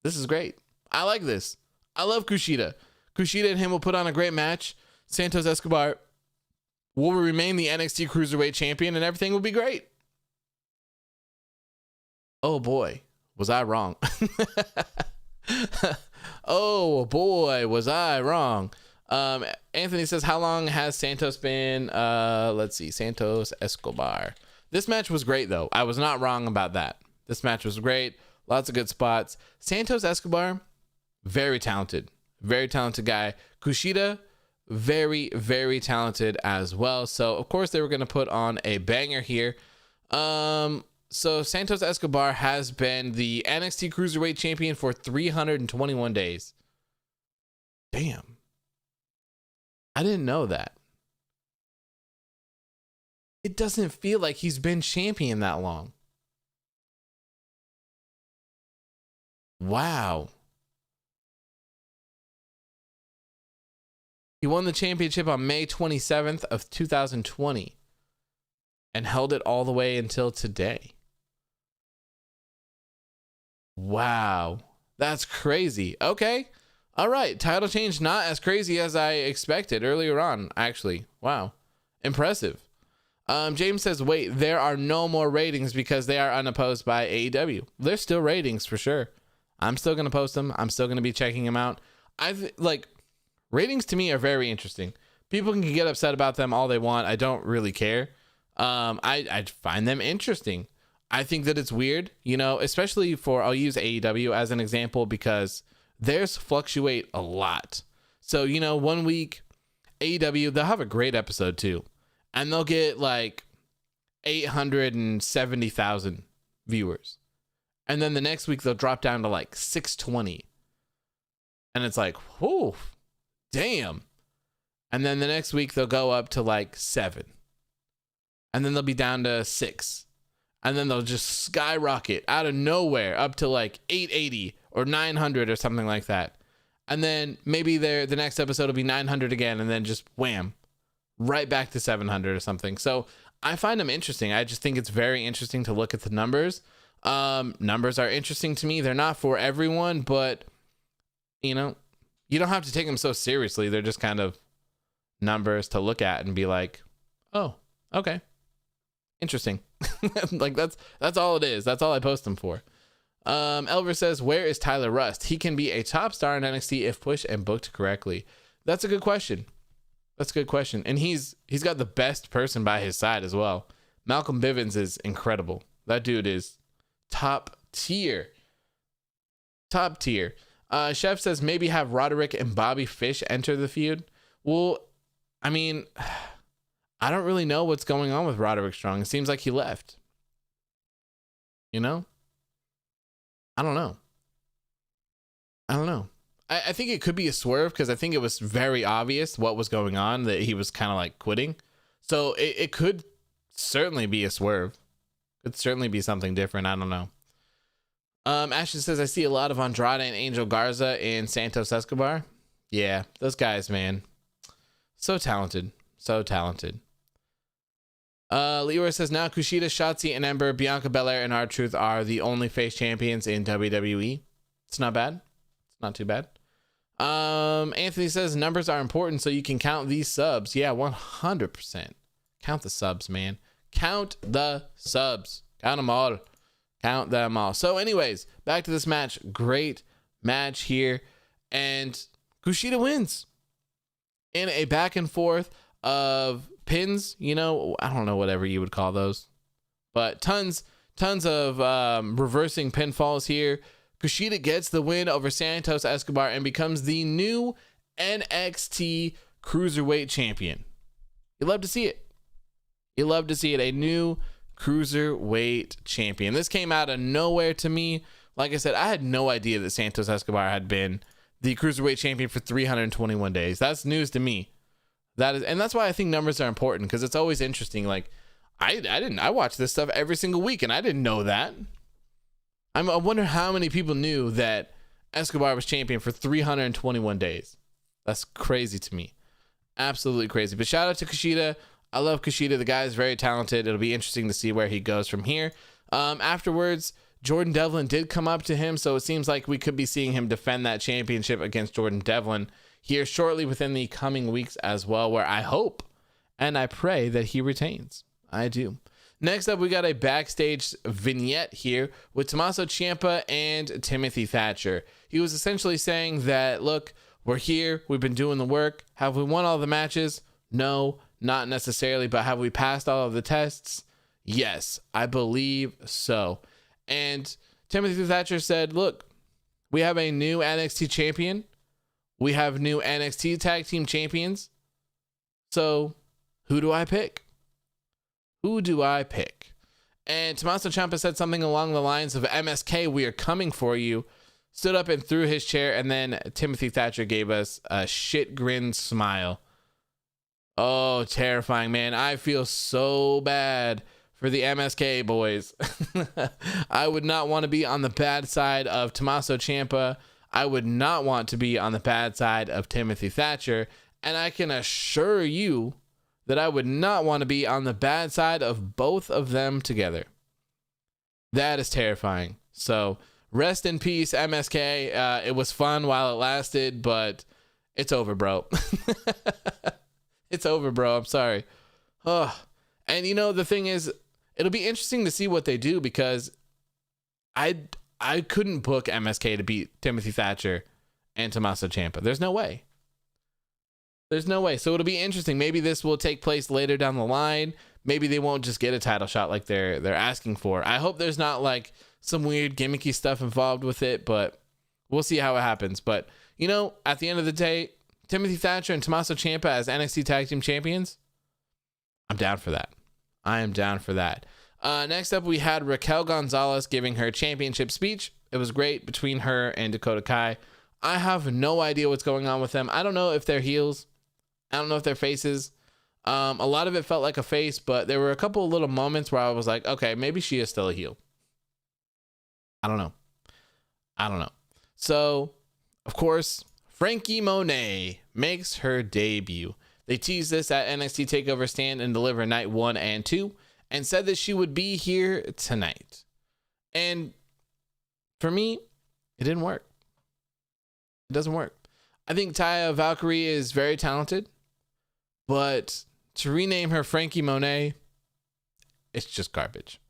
this is great. I like this. I love KUSHIDA. KUSHIDA and him will put on a great match. Santos Escobar will remain the NXT Cruiserweight Champion and everything will be great. Oh boy, was I wrong. Oh boy, was I wrong. Anthony says, how long has Santos been? Let's see, Santos Escobar. This match was great though. I was not wrong about that. This match was great. Lots of good spots. Santos Escobar, very talented guy. KUSHIDA, very, very talented as well. So of course they were going to put on a banger here. So Santos Escobar has been the NXT Cruiserweight Champion for 321 days. Damn. I didn't know that. It doesn't feel like he's been champion that long. Wow. He won the championship on May 27th of 2020 and held it all the way until today. Wow. That's crazy. Okay. All right. Title change not as crazy as I expected earlier on, actually. Wow. Impressive. James says, wait, there are no more ratings because they are unopposed by AEW. There's still ratings for sure. I'm still going to post them. I'm still going to be checking them out. Ratings to me are very interesting. People can get upset about them all they want. I don't really care. I find them interesting. I think that it's weird, especially I'll use AEW as an example because theirs fluctuate a lot. So, 1 week AEW, they'll have a great episode too. And they'll get like 870,000 viewers. And then the next week they'll drop down to like 620. And it's like, whoa, damn. And then the next week they'll go up to like 7. And then they'll be down to 6. And then they'll just skyrocket out of nowhere up to like 880 or 900 or something like that. And then maybe the next episode will be 900 again and then just wham, right back to 700 or something. So I find them interesting. I just think it's very interesting to look at the numbers. Numbers are interesting to me. They're not for everyone, but you don't have to take them so seriously. They're just kind of numbers to look at and be like, oh, okay. Interesting. Like that's all it is. That's all I post them for. Elver says, where is Tyler Rust? He can be a top star in NXT if pushed and booked correctly. That's a good question. And he's got the best person by his side as well. Malcolm Bivens is incredible. That dude is top tier. Chef says maybe have Roderick and Bobby Fish enter the feud. Well, I mean, I don't really know what's going on with Roderick Strong. It seems like he left. I don't know. I think it could be a swerve because I think it was very obvious what was going on, that he was kind of like quitting. So it could certainly be a swerve. Could certainly be something different. I don't know. Ashton says, I see a lot of Andrade and Angel Garza and Santos Escobar. Yeah, those guys, man. So talented. Leroy says, now Kushida, Shotzi, and Ember, Bianca Belair, and R-Truth are the only face champions in WWE. It's not bad. It's not too bad. Anthony says, numbers are important so you can count these subs. Yeah, 100%. Count the subs, man. Count the subs. Count them all. Count them all. So anyways, back to this match. Great match here. And Kushida wins in a back and forth of pins. I don't know, whatever you would call those. But tons of reversing pinfalls here. Kushida gets the win over Santos Escobar and becomes the new NXT Cruiserweight Champion. You love to see it. A new Cruiserweight Champion. This came out of nowhere to me. Like I said, I had no idea that Santos Escobar had been the Cruiserweight champion for 321 days. That's news to me. And that's why I think numbers are important, because it's always interesting. Like, I watch this stuff every single week, and I didn't know that. I wonder how many people knew that Escobar was champion for 321 days. That's crazy to me. Absolutely crazy. But shout out to Kushida. I love Kushida. The guy is very talented. It'll be interesting to see where he goes from here. Afterwards, Jordan Devlin did come up to him, so it seems like we could be seeing him defend that championship against Jordan Devlin here shortly within the coming weeks as well, where I hope and I pray that he retains. I do. Next up, we got a backstage vignette here with Tommaso Ciampa and Timothy Thatcher. He was essentially saying that, look, we're here. We've been doing the work. Have we won all the matches? No, not necessarily. But have we passed all of the tests? Yes, I believe so. And Timothy Thatcher said, look, we have a new NXT champion. We have new NXT Tag Team Champions. So who do I pick? Who do I pick? And Tommaso Ciampa said something along the lines of, MSK, we are coming for you. Stood up and threw his chair, and then Timothy Thatcher gave us a shit grin smile. Oh, terrifying, man. I feel so bad for the MSK boys. I would not want to be on the bad side of Tommaso Ciampa. I would not want to be on the bad side of Timothy Thatcher. And I can assure you that I would not want to be on the bad side of both of them together. That is terrifying. So rest in peace, MSK. It was fun while it lasted, but it's over, bro. It's over, bro. I'm sorry. Oh, and you know, the thing is, it'll be interesting to see what they do, because I couldn't book MSK to beat Timothy Thatcher and Tommaso Ciampa. There's no way. There's no way. So it'll be interesting. Maybe this will take place later down the line. Maybe they won't just get a title shot like they're asking for. I hope there's not like some weird gimmicky stuff involved with it, but we'll see how it happens. But, you know, at the end of the day, Timothy Thatcher and Tommaso Ciampa as NXT Tag Team Champions, I'm down for that. I am down for that. Next up, we had Raquel Gonzalez giving her championship speech. It was great between her and Dakota Kai. I have no idea what's going on with them. I don't know if they're heels. I don't know if they're faces. A lot of it felt like a face, but there were a couple of little moments where I was like, okay, maybe she is still a heel. I don't know. So, of course, Franky Monet makes her debut. They teased this at NXT TakeOver Stand and Deliver Night 1 and 2 and said that she would be here tonight. And for me, it didn't work. It doesn't work. I think Taya Valkyrie is very talented, but to rename her Franky Monet, it's just garbage.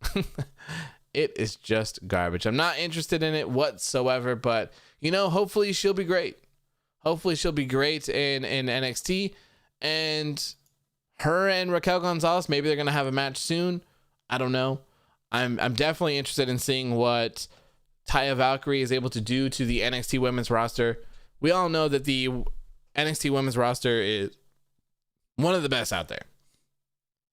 It is just garbage. I'm not interested in it whatsoever, but, you know, hopefully she'll be great. Hopefully she'll be great in NXT. And her and Raquel Gonzalez, maybe they're going to have a match soon. I don't know. I'm definitely interested in seeing what Taya Valkyrie is able to do to the NXT women's roster. We all know that the NXT women's roster is one of the best out there.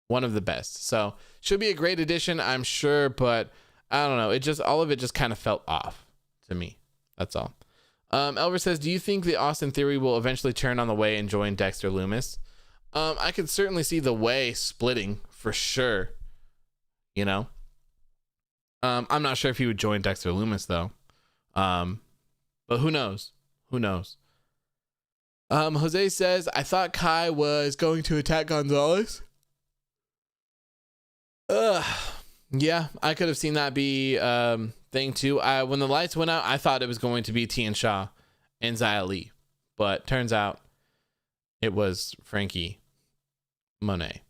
One of the best. So should be a great addition, I'm sure, but I don't know. All of it just kind of felt off to me. That's all. Elver says, do you think the Austin Theory will eventually turn on the way and join Dexter Lumis? I could certainly see the way splitting for sure. You know, I'm not sure if he would join Dexter Lumis though. But who knows? Who knows? Jose says, I thought Kai was going to attack Gonzalez. Yeah, I could have seen that be thing too. When the lights went out, I thought it was going to be Tian Sha and Xia Li, but turns out it was Franky Monet.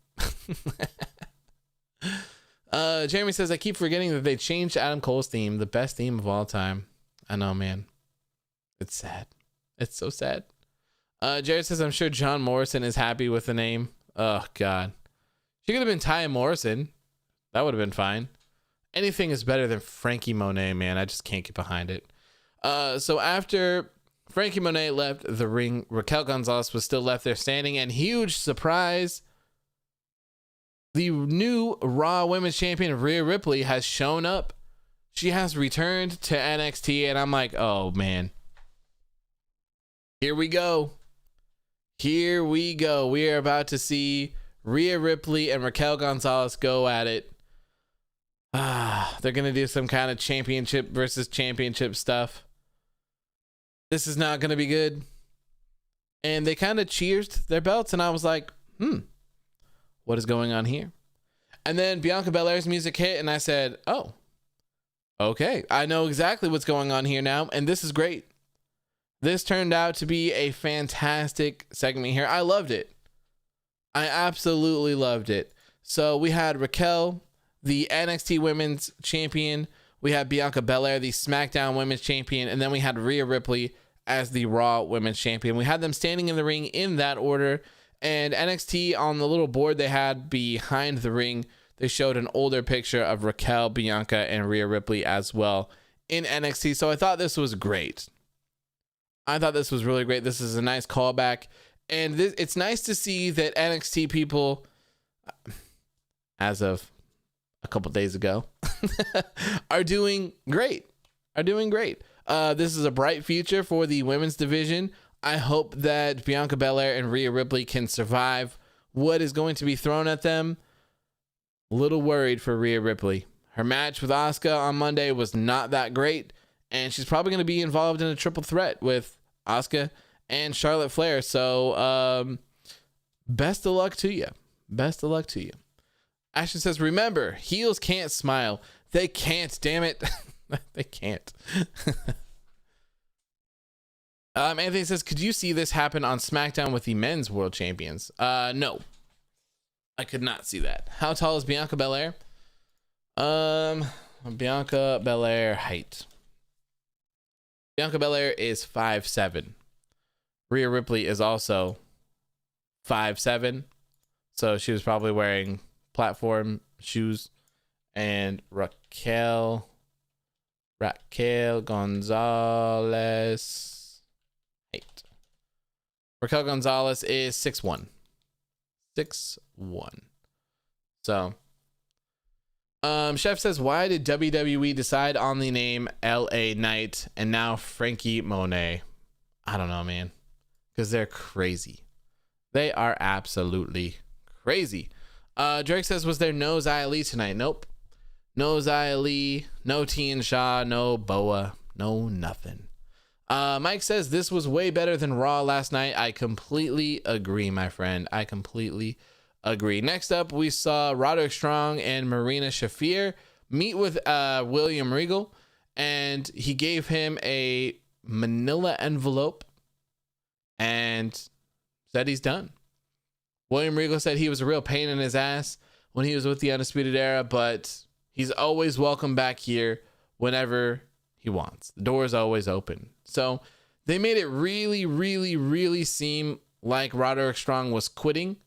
Jeremy says, I keep forgetting that they changed Adam Cole's theme, the best theme of all time. I know, man. It's sad. It's so sad. Jared says, I'm sure John Morrison is happy with the name. Oh, God. She could have been Taya Morrison. That would have been fine. Anything is better than Franky Monet, man. I just can't get behind it. So after Franky Monet left the ring, Raquel Gonzalez was still left there standing, and huge surprise, the new Raw Women's Champion Rhea Ripley has shown up She has returned to NXT, and I'm like, oh man. Here we go. Here we go. We are about to see Rhea Ripley and Raquel Gonzalez go at it. They're going to do some kind of championship versus championship stuff. This is not going to be good. And they kind of cheersed their belts, and I was like, what is going on here? And then Bianca Belair's music hit, and I said, oh, okay. I know exactly what's going on here now, and this is great. This turned out to be a fantastic segment here. I loved it. I absolutely loved it. So we had Raquel, the NXT Women's Champion. We had Bianca Belair, the SmackDown Women's Champion. And then we had Rhea Ripley as the Raw Women's Champion. We had them standing in the ring in that order. And NXT, on the little board they had behind the ring, they showed an older picture of Raquel, Bianca, and Rhea Ripley as well in NXT. So I thought this was great. I thought this was really great. This is a nice callback. And it's nice to see that NXT people, as of a couple days ago, are doing great. This is a bright future for the women's division. I hope that Bianca Belair and Rhea Ripley can survive what is going to be thrown at them. A little worried for Rhea Ripley. Her match with Asuka on Monday was not that great, and she's probably going to be involved in a triple threat with Asuka and Charlotte Flair. So best of luck to you. Best of luck to you. Ashton says, remember, heels can't smile. They can't, damn it. They can't. Anthony says, could you see this happen on SmackDown with the men's world champions? No. I could not see that. How tall is Bianca Belair? Bianca Belair height. Bianca Belair is 5'7". Rhea Ripley is also 5'7". So she was probably wearing platform shoes. And Raquel Gonzalez height. Raquel Gonzalez is 6'1". 6'1". So Chef says, why did WWE decide on the name LA Knight and now Franky Monet? I don't know, man. Because they're crazy. They are absolutely crazy. Drake says, was there no Xia Li tonight? Nope. No Xia Li, no Tian Sha, no Boa, no nothing. Mike says, this was way better than Raw last night. I completely agree, my friend. I completely agree. Next up, we saw Roderick Strong and Marina Shafir meet with William Regal, and he gave him a manila envelope and said he's done. William Regal said he was a real pain in his ass when he was with the Undisputed Era, but he's always welcome back here whenever he wants. The door is always open. So they made it really, really, really seem like Roderick Strong was quitting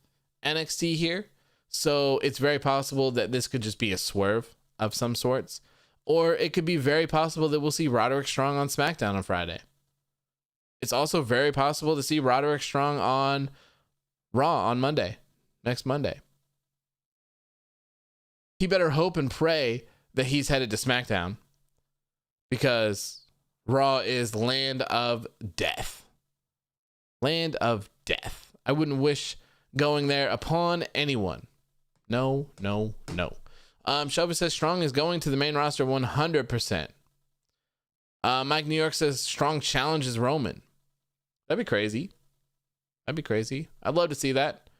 NXT here. So it's very possible that this could just be a swerve of some sorts, or it could be very possible that we'll see Roderick Strong on SmackDown on Friday. It's also very possible to see Roderick Strong on Raw on Monday, next Monday. He better hope and pray that he's headed to SmackDown, because Raw is land of death. Land of death. I wouldn't wish going there upon anyone. No, no, no. Shelby says Strong is going to the main roster 100%. Mike New York says Strong challenges Roman. That'd be crazy. That'd be crazy. I'd love to see that.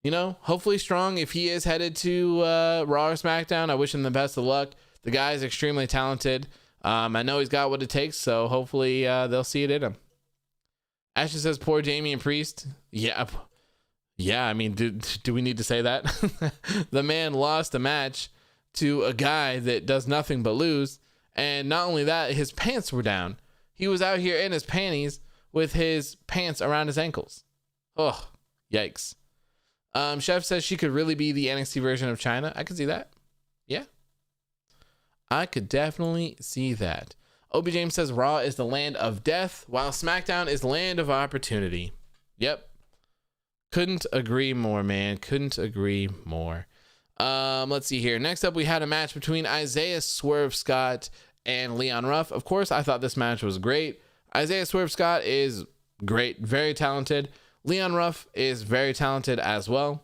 You know, hopefully Strong, if he is headed to Raw or SmackDown, I wish him the best of luck. The guy is extremely talented. I know he's got what it takes, so hopefully they'll see it in him. Ashton says, poor Damian Priest. Yeah, I mean, do we need to say that? The man lost a match to a guy that does nothing but lose. And not only that, his pants were down. He was out here in his panties with his pants around his ankles. Oh, yikes. Chef says she could really be the NXT version of China. I could see that. Yeah. I could definitely see that. Obi James says Raw is the land of death, while SmackDown is the land of opportunity. Yep. Couldn't agree more, man. Couldn't agree more. Let's see here. Next up, we had a match between Isaiah Swerve Scott and Leon Ruff. Of course, I thought this match was great. Isaiah Swerve Scott is great, very talented. Leon Ruff is very talented as well.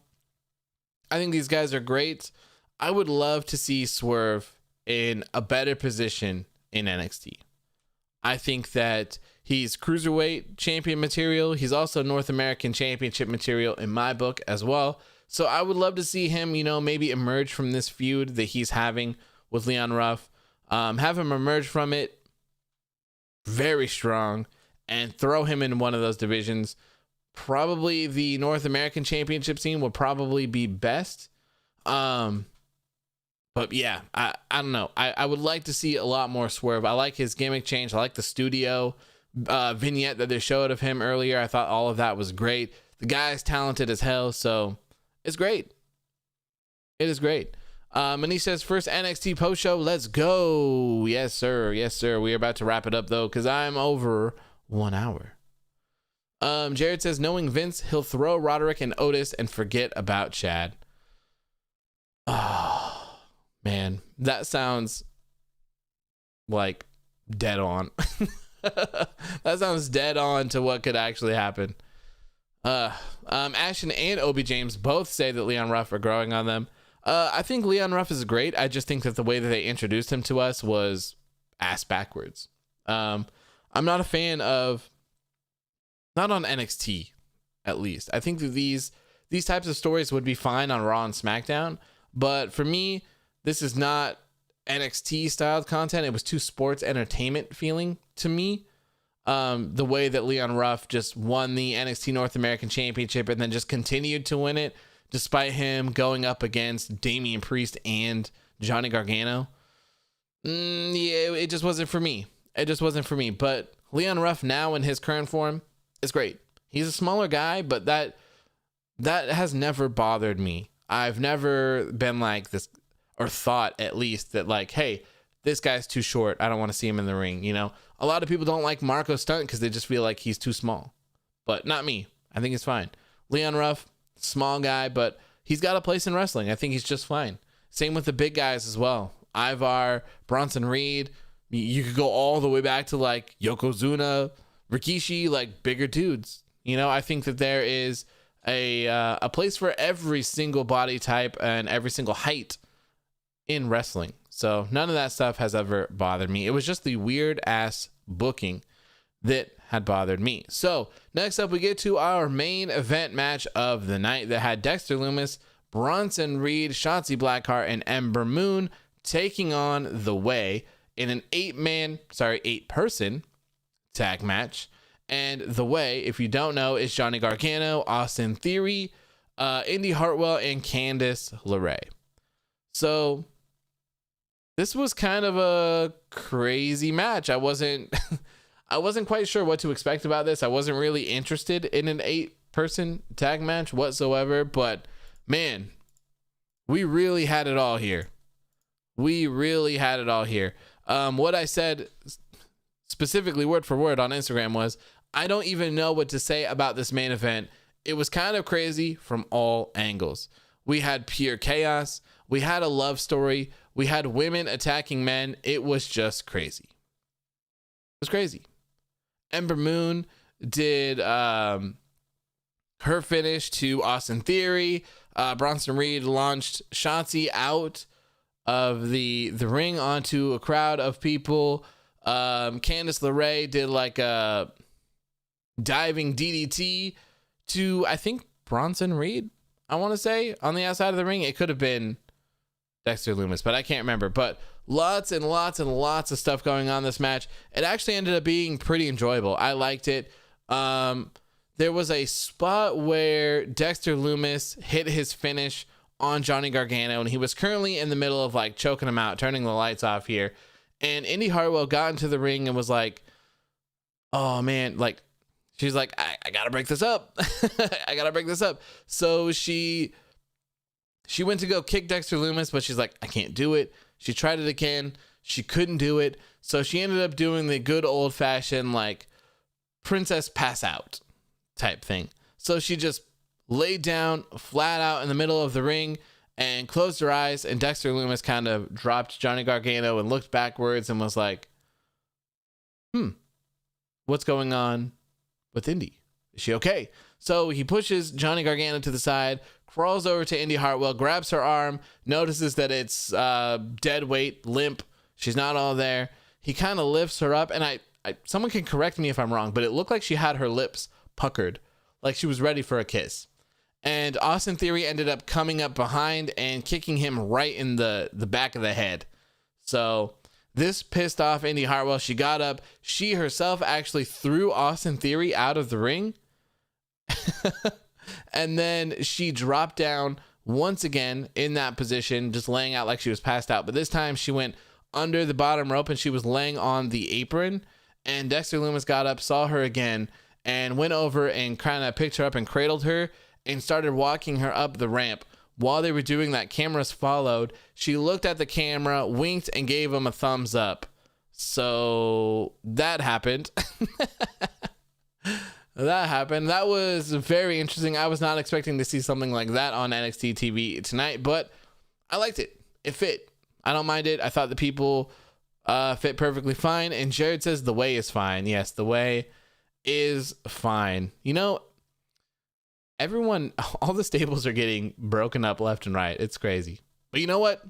I think these guys are great. I would love to see Swerve in a better position in NXT. I think that he's Cruiserweight champion material. He's also North American Championship material in my book as well. So I would love to see him, maybe emerge from this feud that he's having with Leon Ruff. Have him emerge from it very strong and throw him in one of those divisions. Probably the North American Championship scene would probably be best. But yeah, I don't know. I would like to see a lot more Swerve. I like his gimmick change. I like the studio vignette that they showed of him earlier. I thought all of that was great. The guy's talented as hell, so it's great. It is great. And he says, first NXT post show, let's go. Yes, sir. Yes, sir. We are about to wrap it up, though, because I'm over 1 hour. Jared says, knowing Vince, he'll throw Roderick and Otis and forget about Chad. Oh, man. That sounds like dead on. That sounds dead on to what could actually happen. Ashton and Obi James both say that Leon Ruff are growing on them. I think Leon Ruff is great. I just think that the way that they introduced him to us was ass backwards. I'm not a fan of, not on NXT, at least. I think that these types of stories would be fine on Raw and SmackDown, but for me, this is not NXT styled content. It was too sports entertainment feeling to me. The way that Leon Ruff just won the NXT North American Championship and then just continued to win it, despite him going up against Damian Priest and Johnny Gargano. Yeah, it just wasn't for me. It just wasn't for me. But Leon Ruff now in his current form is great. He's a smaller guy, but that has never bothered me. I've never been like this, or thought at least that like, hey, this guy's too short. I don't want to see him in the ring. A lot of people don't like Marco Stunt because they just feel like he's too small, but not me. I think it's fine. Leon Ruff, small guy, but he's got a place in wrestling. I think he's just fine. Same with the big guys as well. Ivar, Bronson Reed. You could go all the way back to like Yokozuna, Rikishi, like bigger dudes. I think that there is a place for every single body type and every single height in wrestling. So none of that stuff has ever bothered me. It was just the weird ass booking that had bothered me. So next up, we get to our main event match of the night that had Dexter Lumis, Bronson Reed, Shotzi Blackheart, and Ember Moon taking on The Way in an 8-person tag match. And The Way, if you don't know, is Johnny Gargano, Austin Theory, Indy Hartwell, and Candice LeRae. So this was kind of a crazy match. I wasn't quite sure what to expect about this. I wasn't really interested in an 8-person tag match whatsoever, but man, we really had it all here. What I said specifically word for word on Instagram was, I don't even know what to say about this main event. It was kind of crazy from all angles. We had pure chaos. We had a love story. We had women attacking men. It was just crazy. It was crazy. Ember Moon did her finish to Austin Theory. Bronson Reed launched Shotzi out of the ring onto a crowd of people. Candice LeRae did like a diving DDT to, I think, Bronson Reed, I want to say, on the outside of the ring. It could have been Dexter Lumis, but I can't remember. But lots and lots and lots of stuff going on this match. It actually ended up being pretty enjoyable. I liked it. There was a spot where Dexter Lumis hit his finish on Johnny Gargano, and he was currently in the middle of like choking him out, turning the lights off here. And Indy Hartwell got into the ring and was like, oh man, like, she's like, I gotta break this up. I gotta break this up. So she went to go kick Dexter Lumis, but she's like, I can't do it. She tried it again. She couldn't do it. So she ended up doing the good old fashioned, like, princess pass out type thing. So she just laid down flat out in the middle of the ring. and closed her eyes, and Dexter Lumis kind of dropped Johnny Gargano and looked backwards and was like, what's going on with Indy? Is she okay? So he pushes Johnny Gargano to the side, crawls over to Indy Hartwell, grabs her arm, notices that it's dead weight, limp. She's not all there. He kind of lifts her up, and I someone can correct me if I'm wrong, but it looked like she had her lips puckered, like she was ready for a kiss. And Austin Theory ended up coming up behind and kicking him right in the back of the head. So this pissed off Indy Hartwell. She got up. She herself actually threw Austin Theory out of the ring. And then she dropped down once again in that position, just laying out like she was passed out. But this time she went under the bottom rope and she was laying on the apron. And Dexter Lumis got up, saw her again, and went over and kind of picked her up and cradled her and started walking her up the ramp. While they were doing that, cameras followed. She looked at the camera, winked, and gave him a thumbs up. So that happened. That happened. That was very interesting. I was not expecting to see something like that on NXT TV tonight, but I liked it. It fit. I don't mind it. I thought the people fit perfectly fine. And Jared says the way is fine. Yes, the way is fine. You know, everyone, all the stables are getting broken up left and right. It's crazy. But you know what?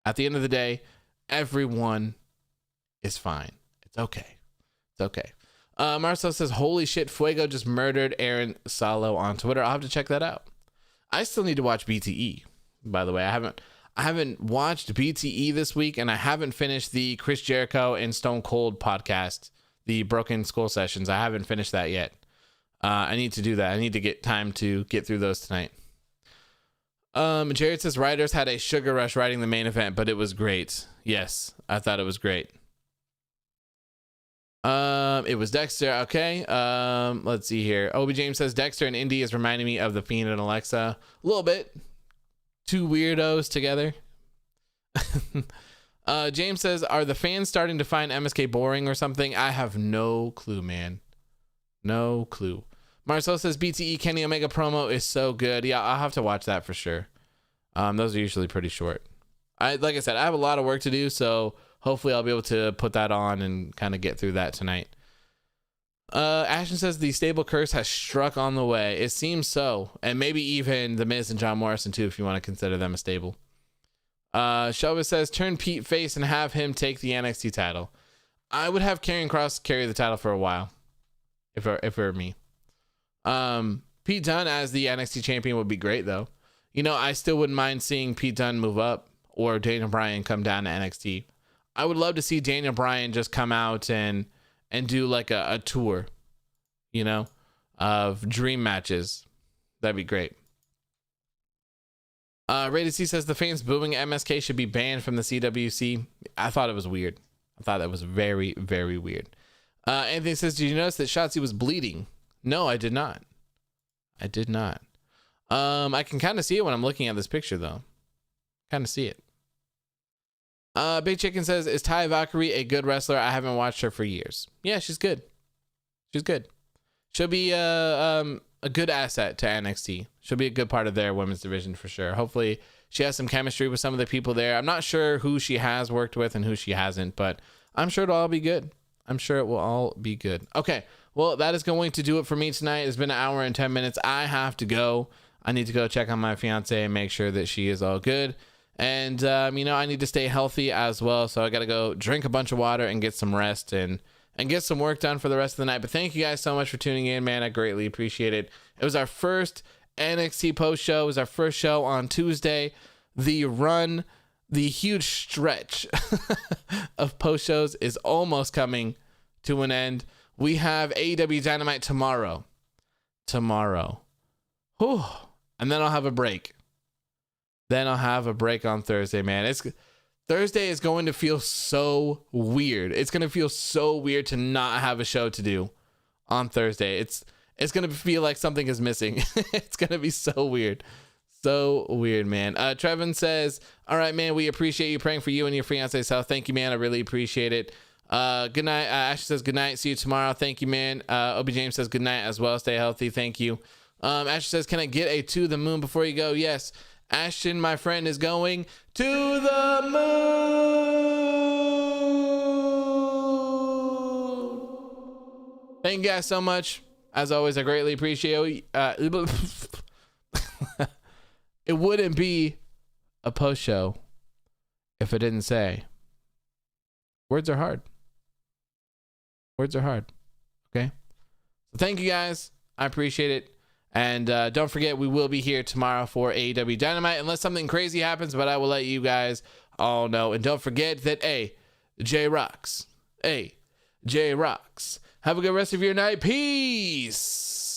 At the end of the day, everyone is fine. It's okay. It's okay. Marcel says, holy shit, Fuego just murdered Aaron Salo on Twitter. I'll have to check that out. I still need to watch BTE, by the way. I haven't watched BTE this week, and I haven't finished the Chris Jericho and Stone Cold podcast, the Broken Skull Sessions. I haven't finished that yet. I need to do that. I need to get time to get through those tonight. Jared says, writers had a sugar rush writing the main event, but it was great. Yes, I thought it was great. It was Dexter. Okay. Let's see here. Obi James says Dexter and Indy is reminding me of the Fiend and Alexa. A little bit. Two weirdos together. James says, are the fans starting to find MSK boring or something? I have no clue, man. No clue. Marcel says BTE Kenny Omega promo is so good. Yeah, I'll have to watch that for sure. Those are usually pretty short. Like I said, I have a lot of work to do, so hopefully I'll be able to put that on and kind of get through that tonight. Ashton says the stable curse has struck on the way. It seems so. And maybe even The Miz and John Morrison too, if you want to consider them a stable. Shelby says turn Pete face and have him take the NXT title. I would have Karrion Kross carry the title for a while. If it were me. Pete Dunne as the NXT champion would be great though. You know, I still wouldn't mind seeing Pete Dunne move up or Daniel Bryan come down to NXT. I would love to see Daniel Bryan just come out and do like a tour, you know, of dream matches. That'd be great. Rated C says the fans booing MSK should be banned from the CWC. I thought it was weird. I thought that was very, very weird. Anthony says, did you notice that Shotzi was bleeding? No, I did not. I did not. I can kind of see it when I'm looking at this picture though. Kind of see it. Big Chicken says, is Ty Valkyrie a good wrestler? I haven't watched her for years. Yeah, she's good. She's good. She'll be a good asset to NXT. She'll be a good part of their women's division for sure. Hopefully she has some chemistry with some of the people there. I'm not sure who she has worked with and who she hasn't, but I'm sure it'll all be good. I'm sure it will all be good. Okay, well, that is going to do it for me tonight. It's been an hour and 10 minutes. I have to go. I need to go check on my fiance and make sure that she is all good. And, you know, I need to stay healthy as well. So I got to go drink a bunch of water and get some rest and get some work done for the rest of the night. But thank you guys so much for tuning in, man. I greatly appreciate it. It was our first NXT post show. It was our first show on Tuesday. The huge stretch of post shows is almost coming to an end. We have AEW Dynamite tomorrow. Whew. And then I'll have a break. Then I'll have a break on Thursday, man. Thursday is going to feel so weird. It's going to feel so weird to not have a show to do on Thursday. It's going to feel like something is missing. It's going to be so weird. So weird, man. Trevin says, all right, man, we appreciate you praying for you and your fiance self. Thank you, man. I really appreciate it. Good night. Ashley says good night. See you tomorrow. Thank you, man. Obi James says good night as well. Stay healthy. Thank you. Ashley says, can I get a to the moon before you go? Yes. Ashton, my friend, is going to the moon. Thank you guys so much. As always, I greatly appreciate it. It wouldn't be a post show if it didn't say words are hard. Words are hard. Okay. So thank you guys. I appreciate it. And don't forget, we will be here tomorrow for AEW Dynamite unless something crazy happens, but I will let you guys all know. And don't forget that J rocks. J rocks. Have a good rest of your night. Peace.